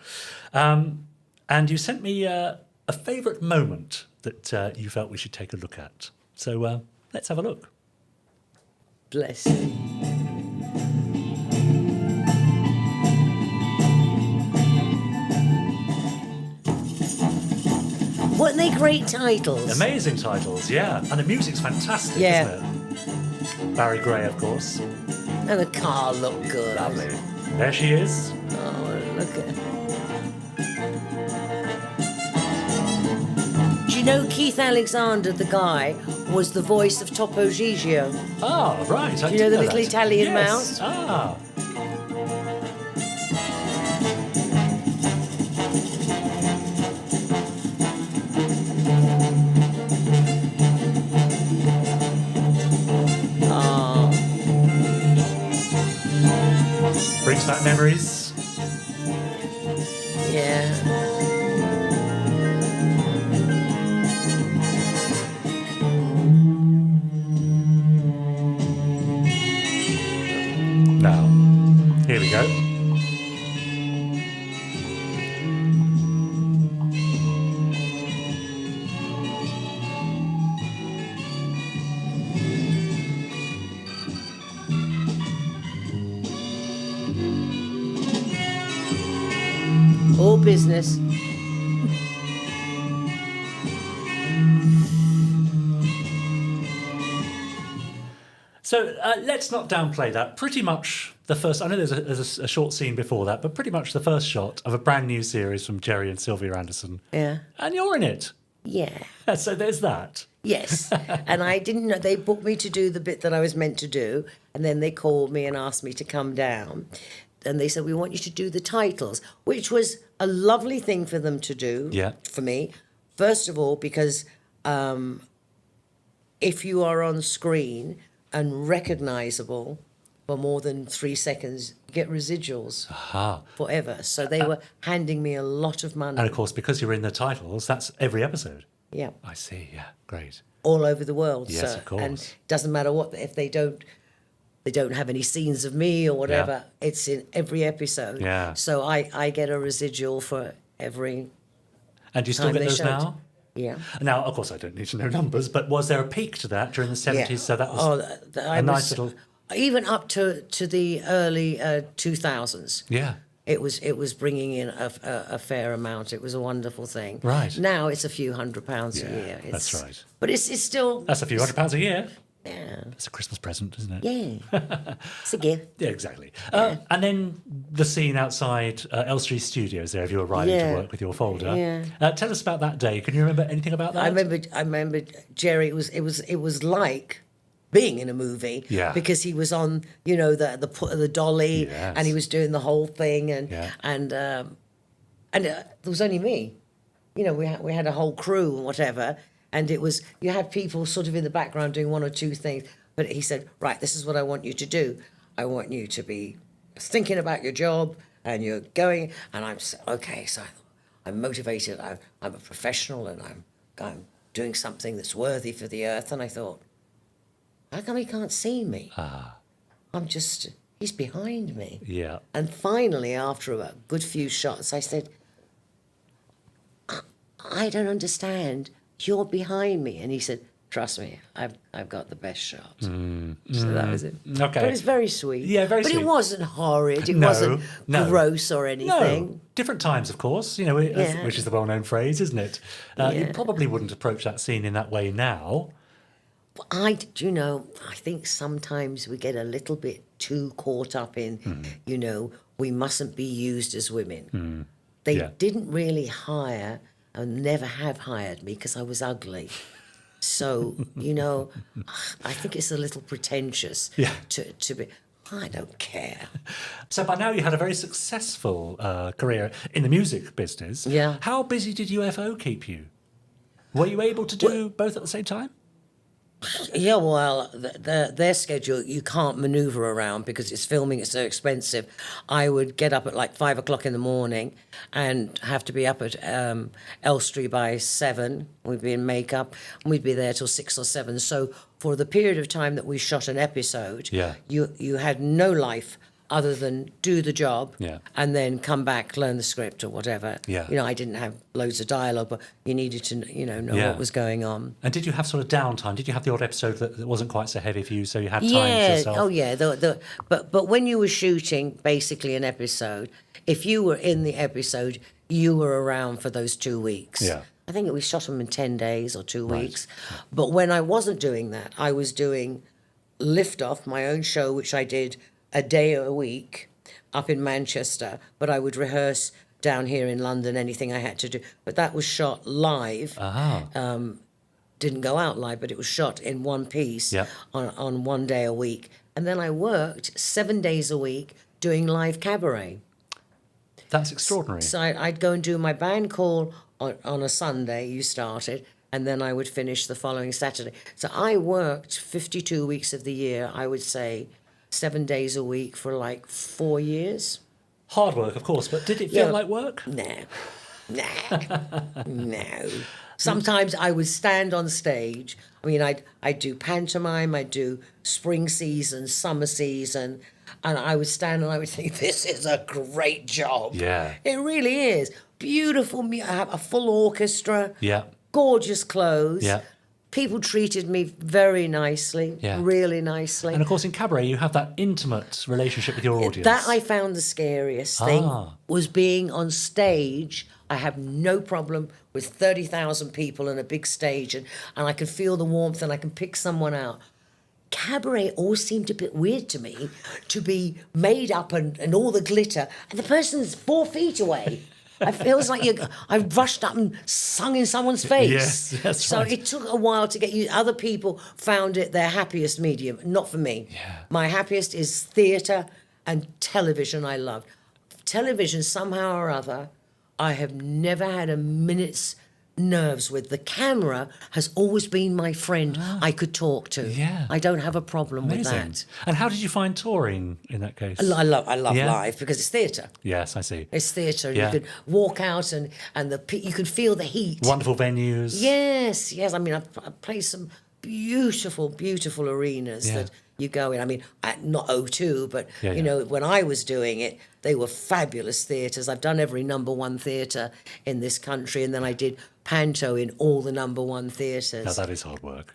And you sent me a favourite moment that you felt we should take a look at. So let's have a look. Bless you. Weren't they great titles? Amazing titles, yeah. And the music's fantastic, isn't it? Barry Gray, of course. And the car looked good. Lovely. There she is. Oh, look at her. Do you know Keith Alexander, the guy, was the voice of Topo Gigio? Ah, right. Do you know the little that. Italian Yes. mouse? Ah. Brings back memories. Yeah. business. So let's not downplay that. Pretty much the first, I know there's a short scene before that, but pretty much the first shot of a brand new series from Gerry and Sylvia Anderson. Yeah. And you're in it. Yeah. So there's that. Yes. And I didn't know, they booked me to do the bit that I was meant to do. And then they called me and asked me to come down. And they said, we want you to do the titles, which was a lovely thing for them to do. Yeah. For me. First of all, because if you are on screen and recognisable for more than 3 seconds, you get residuals forever. So they were handing me a lot of money. And of course, because you're in the titles, that's every episode. Yeah. I see, yeah, great. All over the world. Yes, so, of course. And it doesn't matter what, if they don't have any scenes of me or whatever, it's in every episode. Yeah. So I get a residual for every And do you still time get they those showed. now? Yeah. Now, of course, I don't need to know numbers, but was there a peak to that during the 70s? Yeah. So that was a nice little... Even up to the early 2000s. Yeah. It was bringing in a fair amount. It was a wonderful thing. Right. Now it's a few £100s a year. That's right. But it's still... That's a few £100 a year. Yeah. It's a Christmas present, isn't it? Yeah. It's a gift. Yeah, exactly. And then the scene outside Elstree Studios there, if you were arriving to work with your folder. Yeah. Tell us about that day. Can you remember anything about that? I remember Gerry. It was like being in a movie. Yeah. Because he was on, the dolly, Yes. and he was doing the whole thing, and there was only me. We had a whole crew and whatever, and you had people sort of in the background doing one or two things. But he said, right, this is what I want you to do. I want you to be thinking about your job, and you're going. And I'm okay. So I'm motivated. I'm a professional, and I'm doing something that's worthy for the earth. And I thought, how come he can't see me? He's behind me. Yeah. And finally, after a good few shots, I said, I don't understand. You're behind me. And he said, trust me, I've got the best shot. So that was it. Okay. But it was very sweet. Yeah, very but sweet. But it wasn't horrid. It No, wasn't no. gross or anything. No, different times, of course, which is the well-known phrase, isn't it? You probably wouldn't approach that scene in that way now. I think sometimes we get a little bit too caught up in, we mustn't be used as women. They didn't really hire and never have hired me because I was ugly. So, I think it's a little pretentious to be, I don't care. So by now you had a very successful career in the music business. Yeah. How busy did UFO keep you? Were you able to do both at the same time? Yeah, well, their schedule, you can't manoeuvre around because it's filming, it's so expensive. I would get up at like 5 o'clock in the morning and have to be up at Elstree by 7. We'd be in makeup and we'd be there till 6 or 7. So for the period of time that we shot an episode, you had no life other than do the job and then come back, learn the script or whatever. Yeah. I didn't have loads of dialogue, but you needed to, know what was going on. And did you have sort of downtime? Did you have the odd episode that wasn't quite so heavy for you, so you had time to yourself? Oh, yeah. But when you were shooting basically an episode, if you were in the episode, you were around for those 2 weeks. Yeah. I think we shot them in 10 days or 2 weeks. But when I wasn't doing that, I was doing Liftoff, my own show, which I did a day a week up in Manchester, but I would rehearse down here in London, anything I had to do. But that was shot live. Didn't go out live, but it was shot in one piece on 1 day a week. And then I worked 7 days a week doing live cabaret. That's extraordinary. So I'd go and do my band call on a Sunday, you started, and then I would finish the following Saturday. So I worked 52 weeks of the year, I would say, 7 days a week for like 4 years. Hard work, of course, but did it feel like work? No. Sometimes I would stand on stage. I mean, I'd do pantomime, I'd do spring season, summer season, and I would stand and I would think, this is a great job. Yeah. It really is. Beautiful, I have a full orchestra. Yeah. Gorgeous clothes. Yeah. people treated me very nicely, Yeah. really nicely. And of course, in cabaret, you have that intimate relationship with your audience. That I found the scariest thing was being on stage. I have no problem with 30,000 people and a big stage, and I can feel the warmth and I can pick someone out. Cabaret always seemed a bit weird to me, to be made up and all the glitter, and the person's 4 feet away. It feels like I rushed up and sung in someone's face. Yes, that's so right. it took a while to get used. Other people found it their happiest medium, not for me. Yeah. My happiest is theatre and television. I love television somehow or other. I have never had a minute's nerves with. The camera has always been my friend I could talk to. Yeah. I don't have a problem with Amazing. that. And how did you find touring in that case? I love Yeah. live because it's theatre. Yes, I see. It's theatre. Yeah. You can walk out and you can feel the heat. Wonderful venues. Yes. I mean, I play some beautiful, beautiful arenas Yeah. that you go in. I mean, not O2, but, Yeah, you know, when I was doing it, they were fabulous theatres. I've done every #1 theatre in this country, and then I did panto in all the #1 theatres. Now, that is hard work.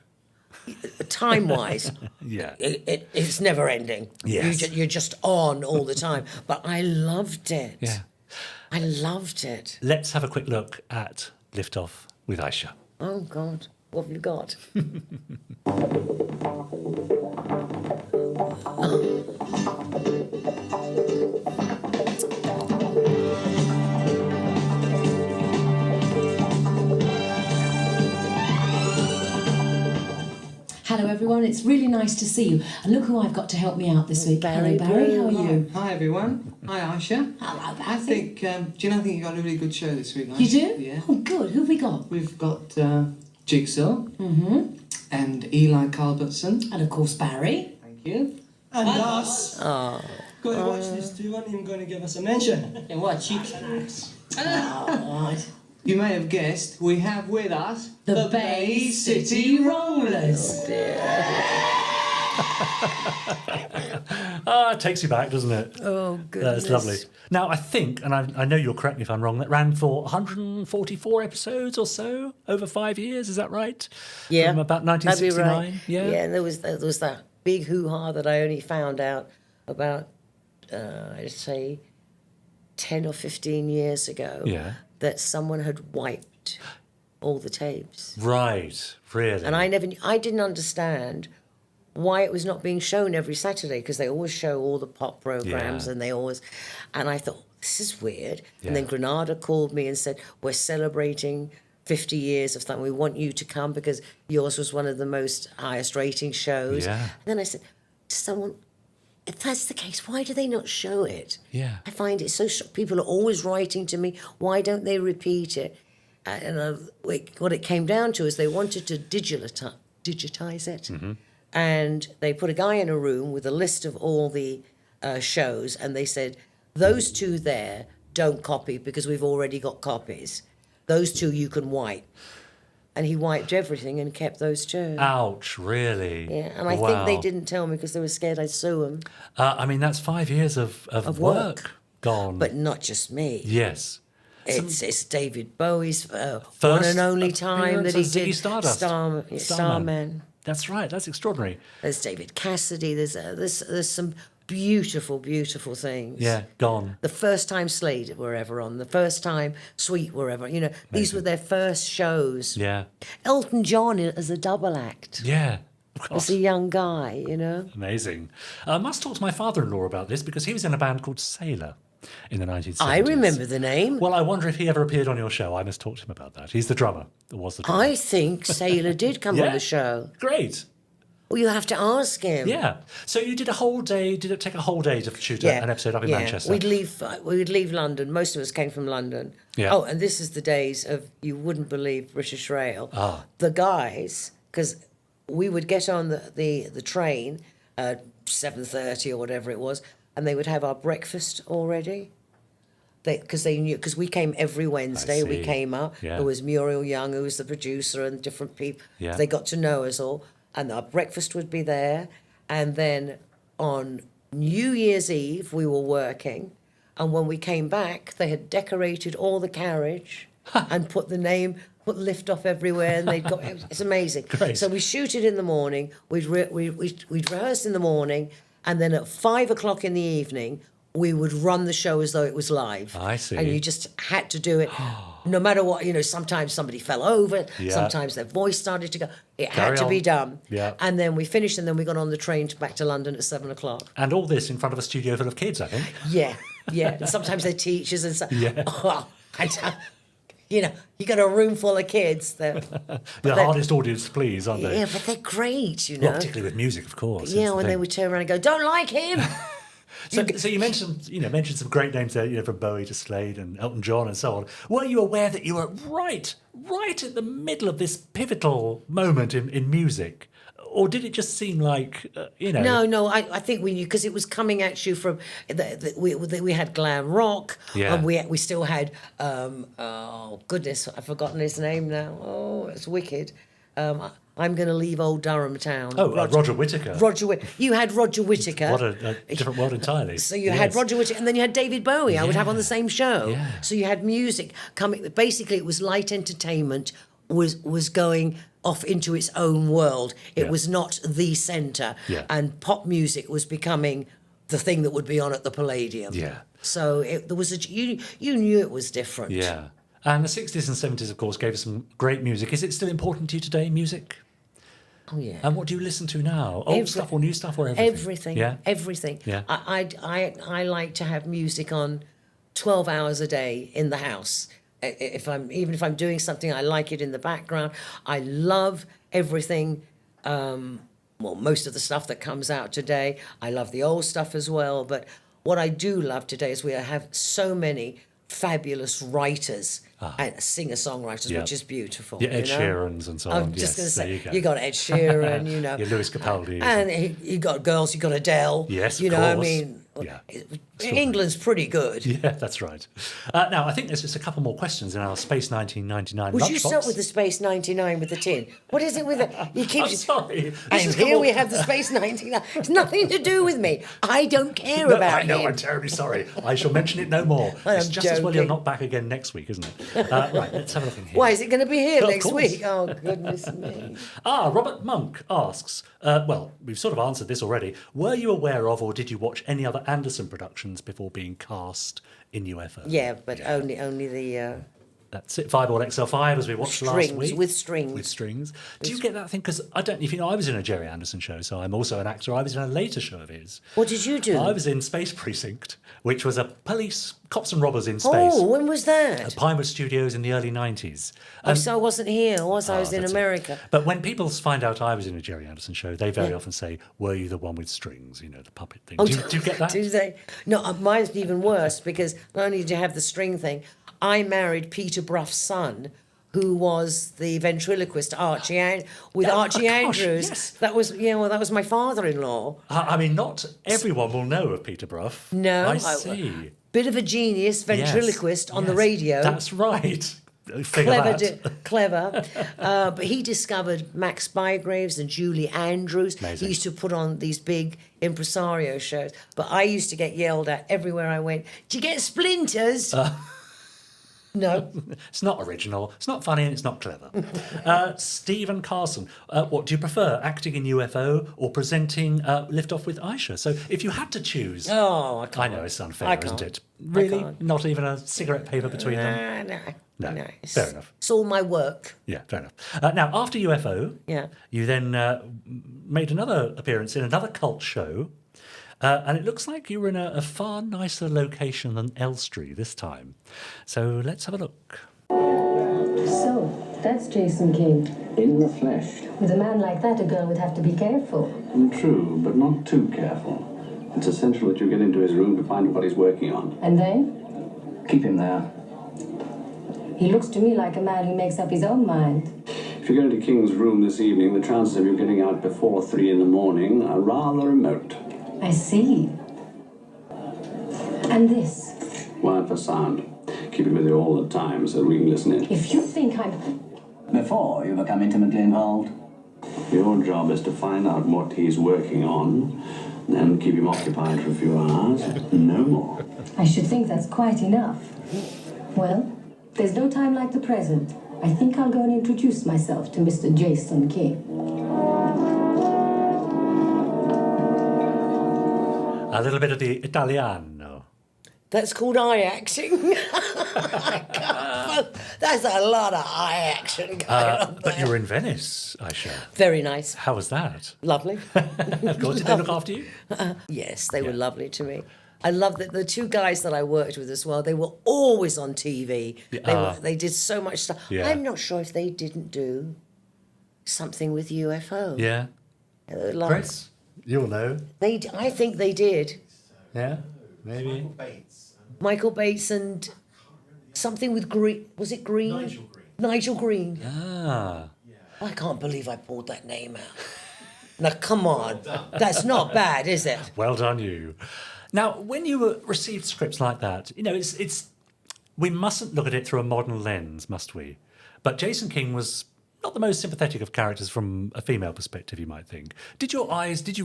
Time-wise, Yeah. it's never ending. Yes. You're just on all the time. But I loved it. Yeah. I loved it. Let's have a quick look at Liftoff with Ayshea. Oh, God. What have you got? Hello everyone, it's really nice to see you. And look who I've got to help me out this week. Barry Hello Barry, how are Brough. you? Hi everyone. Hi Ayshea. Hello Barry. I think, do you know, I think you got a really good show this week, Ayshea. You do? Yeah. Oh good, who have we got? We've got Jigsaw and Eli Culbertson. And of course Barry. Thank you. And us. Going to watch this too, and even going to give us a mention. And what, cheek? Right. You may have guessed, we have with us The Bay City Rollers. It takes you back, doesn't it? Oh, goodness. That's lovely. Now, I think, and I know you'll correct me if I'm wrong, that ran for 144 episodes or so over 5 years. Is that right? Yeah. From about That'd be 1969. right. Yeah. Yeah, and there was that big hoo-ha that I only found out about, I'd say, 10 or 15 years ago. Yeah. That someone had wiped all the tapes. Right. Really. And I didn't understand why it was not being shown every Saturday, because they always show all the pop programs Yeah. and I thought, this is weird. Yeah. And then Granada called me and said, we're celebrating 50 years of something. We want you to come because yours was one of the most highest rating shows. Yeah. And then I said to someone, if that's the case, why do they not show it? Yeah. I find it so people are always writing to me, why don't they repeat it? What it came down to is they wanted to digitize it. Mm-hmm. And they put a guy in a room with a list of all the shows, and they said, those two there don't copy because we've already got copies. Those two you can wipe. And he wiped everything and kept those two. Ouch, really? Yeah, and I think they didn't tell me because they were scared I'd sue them. I mean, that's 5 years of work gone. But not just me. Yes. It's David Bowie's one and only time that he appearance as did Ziggy Stardust. Starman. That's right. That's extraordinary. There's David Cassidy. There's some beautiful, beautiful things. Yeah, gone. The first time Slade were ever on, the first time Sweet were ever, these were their first shows. Yeah. Elton John as a double act, Yeah. as a young guy, Amazing. I must talk to my father-in-law about this because he was in a band called Sailor in the 1970s. I remember the name. Well, I wonder if he ever appeared on your show. I must talk to him about that. He's the drummer. Or was the drummer. I think Sailor did come on Yeah? the show. Great. Well, you have to ask him. Yeah. So you did a whole day. Did it take a whole day to shoot an episode up in Manchester? We'd leave London. Most of us came from London. Yeah. Oh, and this is the days of, you wouldn't believe, British Rail. Ah. The guys, because we would get on the train at 7:30 or whatever it was, and they would have our breakfast already. Because they knew, because we came every Wednesday, we see. came up. Yeah. There was Muriel Young, who was the producer, and different people. Yeah. They got to know us all, and our breakfast would be there. And then on New Year's Eve, we were working, and when we came back, they had decorated all the carriage and put the name put liftoff everywhere, and they'd got it's amazing. Great. So we shoot it in the morning. We'd rehearse in the morning, and then at 5 o'clock in the evening, we would run the show as though it was live. I see. And you just had to do it, no matter what. You know, sometimes somebody fell over, sometimes their voice started to go. It had to be done. Yeah. And then we finished, and then we got on the train back to London at 7 o'clock. And all this in front of a studio full of kids, I think. Yeah, yeah. And sometimes they're teachers and stuff. Yeah. Oh, you know, you got a room full of kids. The hardest audience to please, aren't they? Yeah, but they're great, you know. Well, particularly with music, of course. Yeah, when they would turn around and go, "Don't like him." So you mentioned some great names there, from Bowie to Slade and Elton John and so on. Were you aware that you were right at the middle of this pivotal moment in music? Or did it just seem like, No, I think we knew, because it was coming at you from, we had glam rock, and we still had, oh goodness, I've forgotten his name now. Oh, it's wicked. I'm going to leave old Durham town. Oh, Roger Whittaker. You had Roger Whittaker. What a different world entirely. So you had Roger Whittaker, and then you had David Bowie. I would have on the same show. Yeah. So you had music coming. Basically, it was light entertainment was going off into its own world. It was not the centre, and pop music was becoming the thing that would be on at the Palladium. Yeah. So there was you knew it was different. Yeah. And the 60s and 70s, of course, gave us some great music. Is it still important to you today, music? Oh, yeah. And what do you listen to now? Old stuff or new stuff or everything? Everything. Yeah? Everything. Yeah. I like to have music on 12 hours a day in the house. Even if I'm doing something, I like it in the background. I love everything, most of the stuff that comes out today. I love the old stuff as well. But what I do love today is we have so many fabulous writers and singer-songwriters, which is beautiful. Yeah, Ed Sheeran's and so on. I'm just going to say, there you got Ed Sheeran, Your Lewis Capaldi. And you got girls, you got Adele. Yes, you of know, course. I mean, Yeah. England's pretty good. Yeah, that's right. Now, I think there's just a couple more questions in our Space 1999 Would you lunchbox. start with the Space 99 with the tin? What is it with it? You keep. I'm sorry. And here we have the Space 99. It's nothing to do with me. I don't care about I know, him. I'm terribly sorry. I shall mention it no more. It's just as well you're not back again next week, isn't it? Right, let's have a look in here. Why, is it going to be here Of next course. week? Oh, goodness me. Robert Monk asks, well, we've sort of answered this already. Were you aware of or did you watch any other Anderson productions before being cast in UFO? Yeah, but only the... That's it, Fireball XL5, as we watched last week. With strings. With strings. Do you get that thing? Because I don't know if you know, I was in a Gerry Anderson show, so I'm also an actor. I was in a later show of his. What did you do? I was in Space Precinct, which was a police, cops and robbers in space. Oh, when was that? At Pinewood Studios in the early 90s. So I wasn't here, was I? I was in America. But when people find out I was in a Gerry Anderson show, they very often say, were you the one with strings, the puppet thing? Oh, do you get that? Do they? No, mine's even worse, because not only did you have the string thing, I married Peter Brough's son, who was the ventriloquist Archie Andrews. Yes. That was my father-in-law. I mean, not everyone will know of Peter Brough. No, I see. Bit of a genius ventriloquist on the radio. That's right. Clever. But he discovered Max Bygraves and Julie Andrews. Amazing. He used to put on these big impresario shows. But I used to get yelled at everywhere I went. Do you get splinters? No. It's not original, it's not funny, and it's not clever. Stephen Carson, what do you prefer, acting in UFO or presenting Liftoff with Ayshea? So if you had to choose... Oh, I can't. I know, it's unfair, isn't it? Really? Not even a cigarette paper between them? No. Fair enough. It's all my work. Yeah, fair enough. Now, after UFO, you then made another appearance in another cult show, and it looks like you were in a far nicer location than Elstree this time. So let's have a look. So, that's Jason King. In the flesh. With a man like that, a girl would have to be careful. True, but not too careful. It's essential that you get into his room to find out what he's working on. And then? Keep him there. He looks to me like a man who makes up his own mind. If you go into King's room this evening, the chances of you getting out before 3 in the morning are rather remote. I see. And this? Wire for sound. Keep it with you all the time so we can listen in. If you think I'm... Before you become intimately involved. Your job is to find out what he's working on, then keep him occupied for a few hours. No more. I should think that's quite enough. Well, there's no time like the present. I think I'll go and introduce myself to Mr. Jason King. A little bit of the Italiano. That's called eye acting. That's a lot of eye action going on But there. you were in Venice, Ayshea. Very nice. How was that? Lovely. Of course, did they look after you? Yes, they were lovely to me. I love that the two guys that I worked with as well, they were always on TV. They did so much stuff. Yeah. I'm not sure if they didn't do something with UFO. Yeah. Chris, you'll know. I think they did. Yeah, maybe. Michael Bates and something with Green. Was it Green? Nigel Green. Ah. I can't believe I pulled that name out. Now, come on. That's not bad, is it? Well done, you. Now, when you received scripts like that, it's we mustn't look at it through a modern lens, must we? But Jason King was not the most sympathetic of characters from a female perspective, you might think. Did you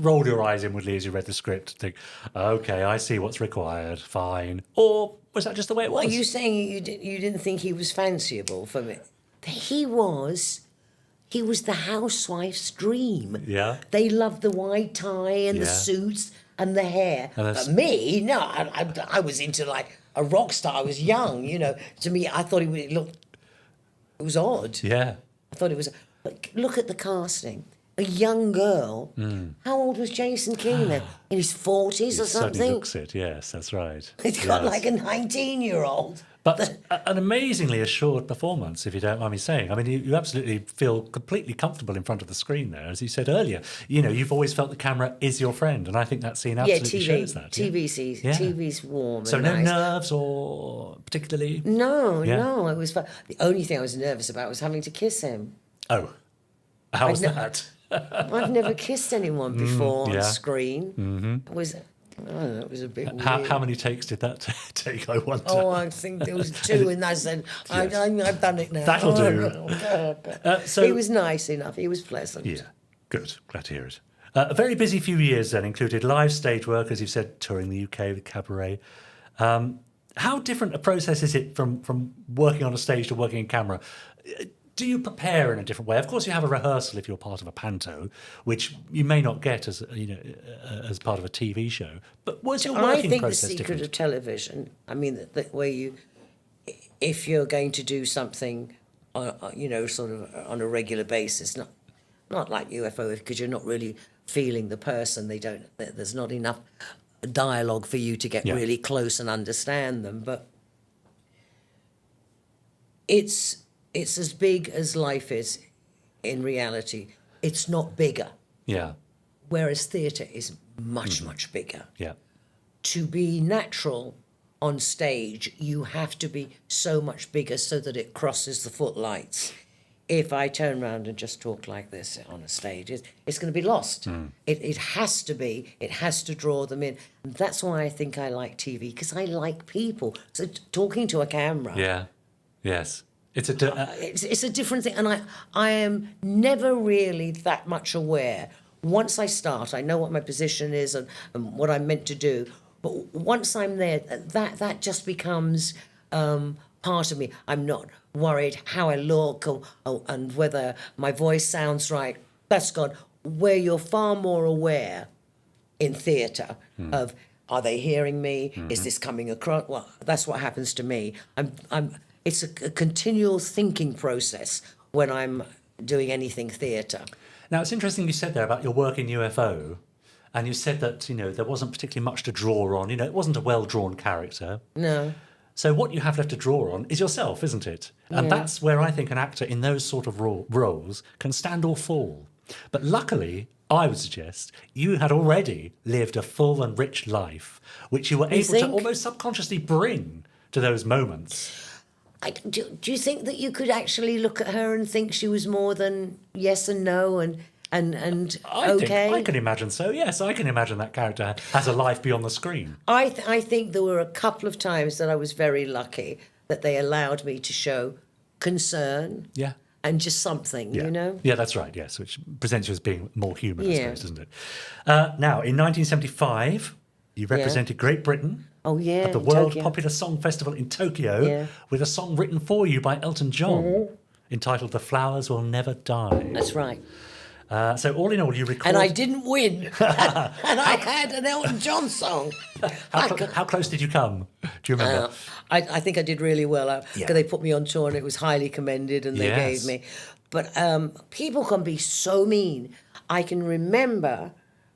roll your eyes inwardly as you read the script and think, okay, I see what's required, fine? Or was that just the way it was? Are you saying you didn't think he was fanciable for me? He was the housewife's dream. Yeah. They loved the white tie and the suits and the hair. But me, no, I was into like a rock star. I was young, To me, I thought it was odd. Yeah. I thought it was. But look at the casting. A young girl. How old was Jason King then? In his 40s or something? Certainly looks it, yes, that's right. He's got like a 19-year-old. But an amazingly assured performance, if you don't mind me saying. I mean, you absolutely feel completely comfortable in front of the screen there. As you said earlier, you've always felt the camera is your friend. And I think that scene absolutely shows that. TV's warm so and no nice. nerves or particularly? No, it was fun. The only thing I was nervous about was having to kiss him. Oh, how was that? I've never kissed anyone before on screen. Mm-hmm. It was a bit weird. How many takes did that take, I wonder? Oh, I think there was 2, and I said, yes. I've done it now. That'll do. So he was nice enough. He was pleasant. Yeah, good. Glad to hear it. A very busy few years then included live stage work, as you've said, touring the UK with Cabaret. How different a process is it from working on a stage to working in camera? Do you prepare in a different way? Of course, you have a rehearsal if you're part of a panto, which you may not get as as part of a TV show. But was your working process different? The secret of television, I mean, that where if you're going to do something, sort of on a regular basis, not like UFO, because you're not really feeling the person. There's not enough dialogue for you to get really close and understand them. But it's as big as life is in reality. It's not bigger. Yeah. Whereas theatre is much, much bigger. Yeah. To be natural on stage, you have to be so much bigger so that it crosses the footlights. If I turn around and just talk like this on a stage, it's going to be lost. It has to be. It has to draw them in. And that's why I think I like TV, because I like people. So talking to a camera... Yeah. Yes. It's a different thing, and I am never really that much aware. Once I start, I know what my position is and what I'm meant to do. But once I'm there, that just becomes part of me. I'm not worried how I look and whether my voice sounds right. That's gone. Where you're far more aware in theatre of, are they hearing me? Is this coming across? Well, that's what happens to me. It's a continual thinking process when I'm doing anything theatre. Now, it's interesting you said there about your work in UFO, and you said that, there wasn't particularly much to draw on. It wasn't a well-drawn character. No. So what you have left to draw on is yourself, isn't it? And that's where I think an actor in those sort of roles can stand or fall. But luckily, I would suggest, you had already lived a full and rich life, which you were able to almost subconsciously bring to those moments. Do you think that you could actually look at her and think she was more than yes and no and okay? I can imagine so, yes. I can imagine that character has a life beyond the screen. I think there were a couple of times that I was very lucky that they allowed me to show concern. Yeah. And just something, Yeah, that's right, yes, which presents you as being more human, I suppose, doesn't it? Now, in 1975, you represented Great Britain at the World Popular Song Festival in Tokyo with a song written for you by Elton John. entitled "The Flowers Will Never Die." That's right. So all in all, you record. And I didn't win. And I had an Elton John song. How close did you come? Do you remember? I think I did really well. Yeah. They put me on tour and it was highly commended and they gave me. But people can be so mean. I can remember,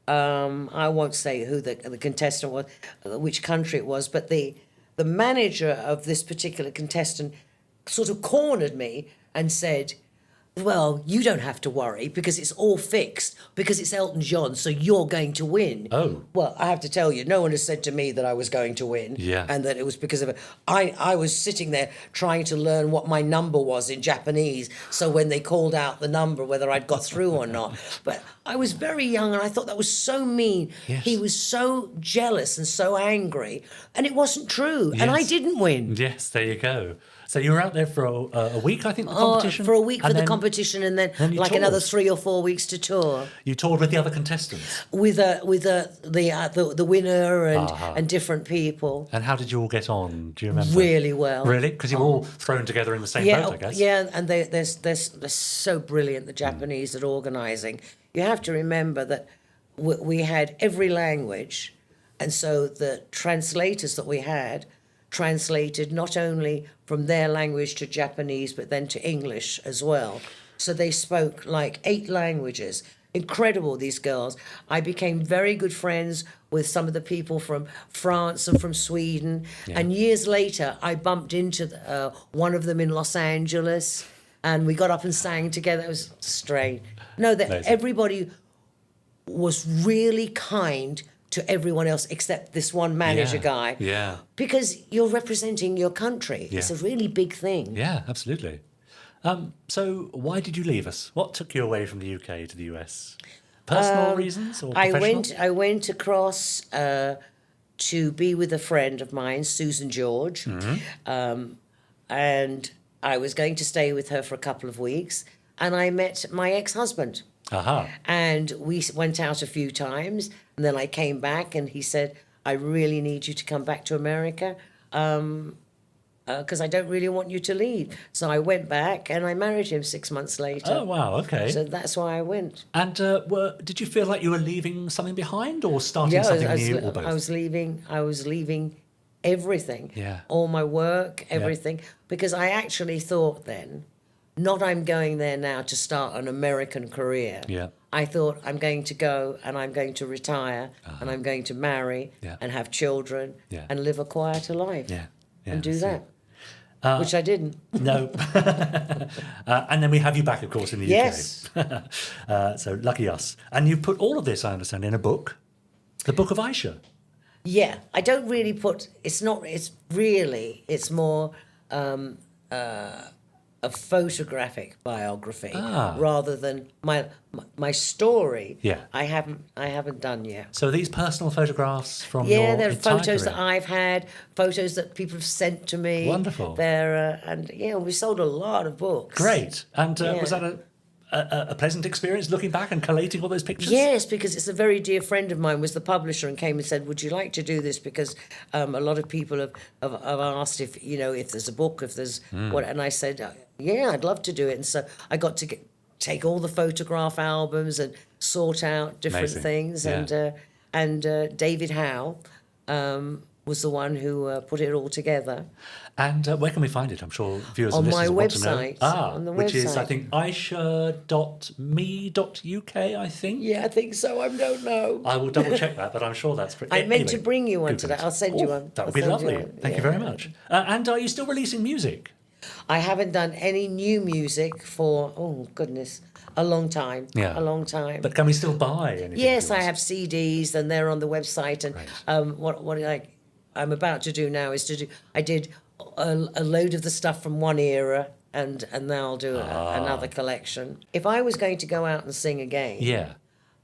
I won't say who the contestant was, which country it was, but the manager of this particular contestant sort of cornered me and said, well, you don't have to worry because it's all fixed, because it's Elton John, so you're going to win. Oh. Well, I have to tell you, no one has said to me that I was going to win. Yeah. And that it was because of it. I was sitting there trying to learn what my number was in Japanese, so when they called out the number, whether I'd got through or not. But I was very young and I thought that was so mean. Yes. He was so jealous and so angry, and it wasn't true. Yes. And I didn't win. Yes, there you go. So you were out there for a week, I think, the competition? For a week and for the then competition, and then you like toured. another 3 or 4 weeks to tour. You toured with the other contestants. With the winner and different people. And how did you all get on? Do you remember? Really well. Really? Because you were all thrown together in the same boat, I guess. Yeah, and they're so brilliant, the Japanese, at organising. You have to remember that we had every language, and so the translators that we had translated not only from their language to Japanese, but then to English as well. So they spoke like 8 languages. Incredible, these girls. I became very good friends with some of the people from France and from Sweden. Yeah. And years later, I bumped into one of them in Los Angeles, and we got up and sang together. It was strange. No, everybody was really kind to everyone else except this one manager guy. Yeah. Because you're representing your country. Yeah. It's a really big thing. Yeah, absolutely. So why did you leave us? What took you away from the UK to the US? Personal reasons or professional? I went across to be with a friend of mine, Susan George, and I was going to stay with her for a couple of weeks, and I met my ex-husband. Aha. And we went out a few times, and then I came back, and he said, I really need you to come back to America because I don't really want you to leave. So I went back, and I married him 6 months later. Oh, wow, okay. So that's why I went. And did you feel like you were leaving something behind or starting something new or both? I was leaving everything. Yeah. All my work, everything. Because I actually thought then, not I'm going there now to start an American career. Yeah. I thought I'm going to go and I'm going to retire and I'm going to marry and have children and live a quieter life and do that. Which I didn't. No. And then we have you back, of course, in the Yes. UK. So lucky us. And you put all of this, I understand, in a book, the Book of Ayshea. Yeah, I don't really put. It's more a photographic biography rather than my story. Yeah. I haven't done yet. So these personal photographs from your there are entire photos career. that I've had, photos that people have sent to me. Wonderful. We sold a lot of books. Great. And was that a pleasant experience looking back and collating all those pictures? Yes, because it's a very dear friend of mine was the publisher and came and said, would you like to do this? Because a lot of people have asked if there's a book, if there's what, and I said, yeah, I'd love to do it. And so I got to take all the photograph albums and sort out different Amazing. things. Yeah. And David Howe was the one who put it all together. And where can we find it? I'm sure viewers On and listeners my want to know. website. On the which is, I website. think, Ayshea.me.uk, I think. Yeah, I think so. I don't know. I will double check that, but I'm sure that's pretty. I meant to bring you one today. I'll send you one. That would I'll be send you lovely. one. Thank you very much. And are you still releasing music? I haven't done any new music for, oh, goodness, a long time. Yeah. A long time. But can we still buy anything? Yes, of I yours? have CDs and they're on the website. And what I'm about to do now is I did a load of the stuff from one era and now I'll do another collection. If I was going to go out and sing again,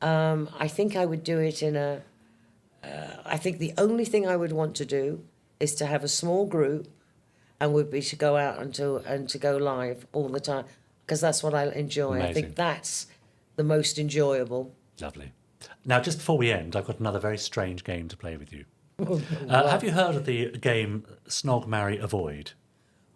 I think I would do it I think the only thing I would want to do is to have a small group and would be to go out and to go live all the time because that's what I enjoy. Amazing. I think that's the most enjoyable. Lovely. Now, just before we end, I've got another very strange game to play with you. Have you heard of the game Snog, Marry, Avoid?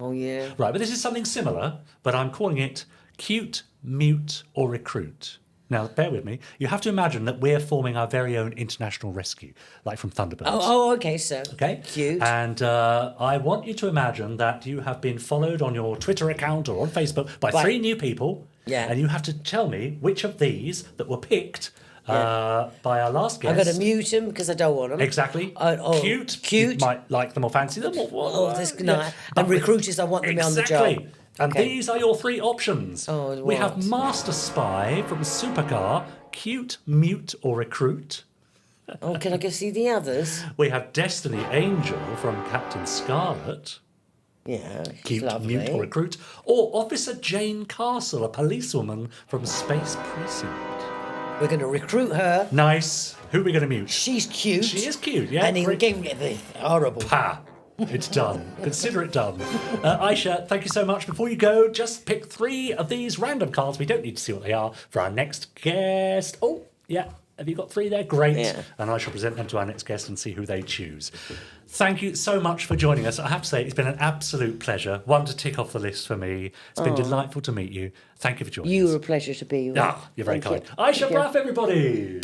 Oh, yeah. Right, but this is something similar, but I'm calling it Cute, Mute or Recruit. Now, bear with me. You have to imagine that we're forming our very own international rescue, like from Thunderbirds. Oh, okay, so. Okay? Cute. And I want you to imagine that you have been followed on your Twitter account or on Facebook by 3 new people. Yeah. And you have to tell me which of these that were picked by our last guest. I'm going to mute them because I don't want them. Exactly. Cute. You might like them or fancy them. And recruiters, I want them on the job. Exactly. And these are your 3 options. Oh, we what? have Master Spy from Supercar, Cute, Mute or Recruit. Oh, can I go see the others? We have Destiny Angel from Captain Scarlet. Yeah, Cute, lovely. Mute or Recruit. Or Officer Jane Castle, a policewoman from Space Precinct. We're going to recruit her. Nice. Who are we going to mute? She's cute. She is cute, yeah. And he gave me the horrible. Pa. It's done. Consider it done. Ayshea, thank you so much. Before you go, just pick 3 of these random cards. We don't need to see what they are for our next guest. Oh, yeah. Have you got 3 there? Great. Yeah. And I shall present them to our next guest and see who they choose. Thank you so much for joining us. I have to say, it's been an absolute pleasure. One to tick off the list for me. It's been delightful to meet you. Thank you for joining us. You were a pleasure to be with. You're very kind. Ayshea Brough, everybody.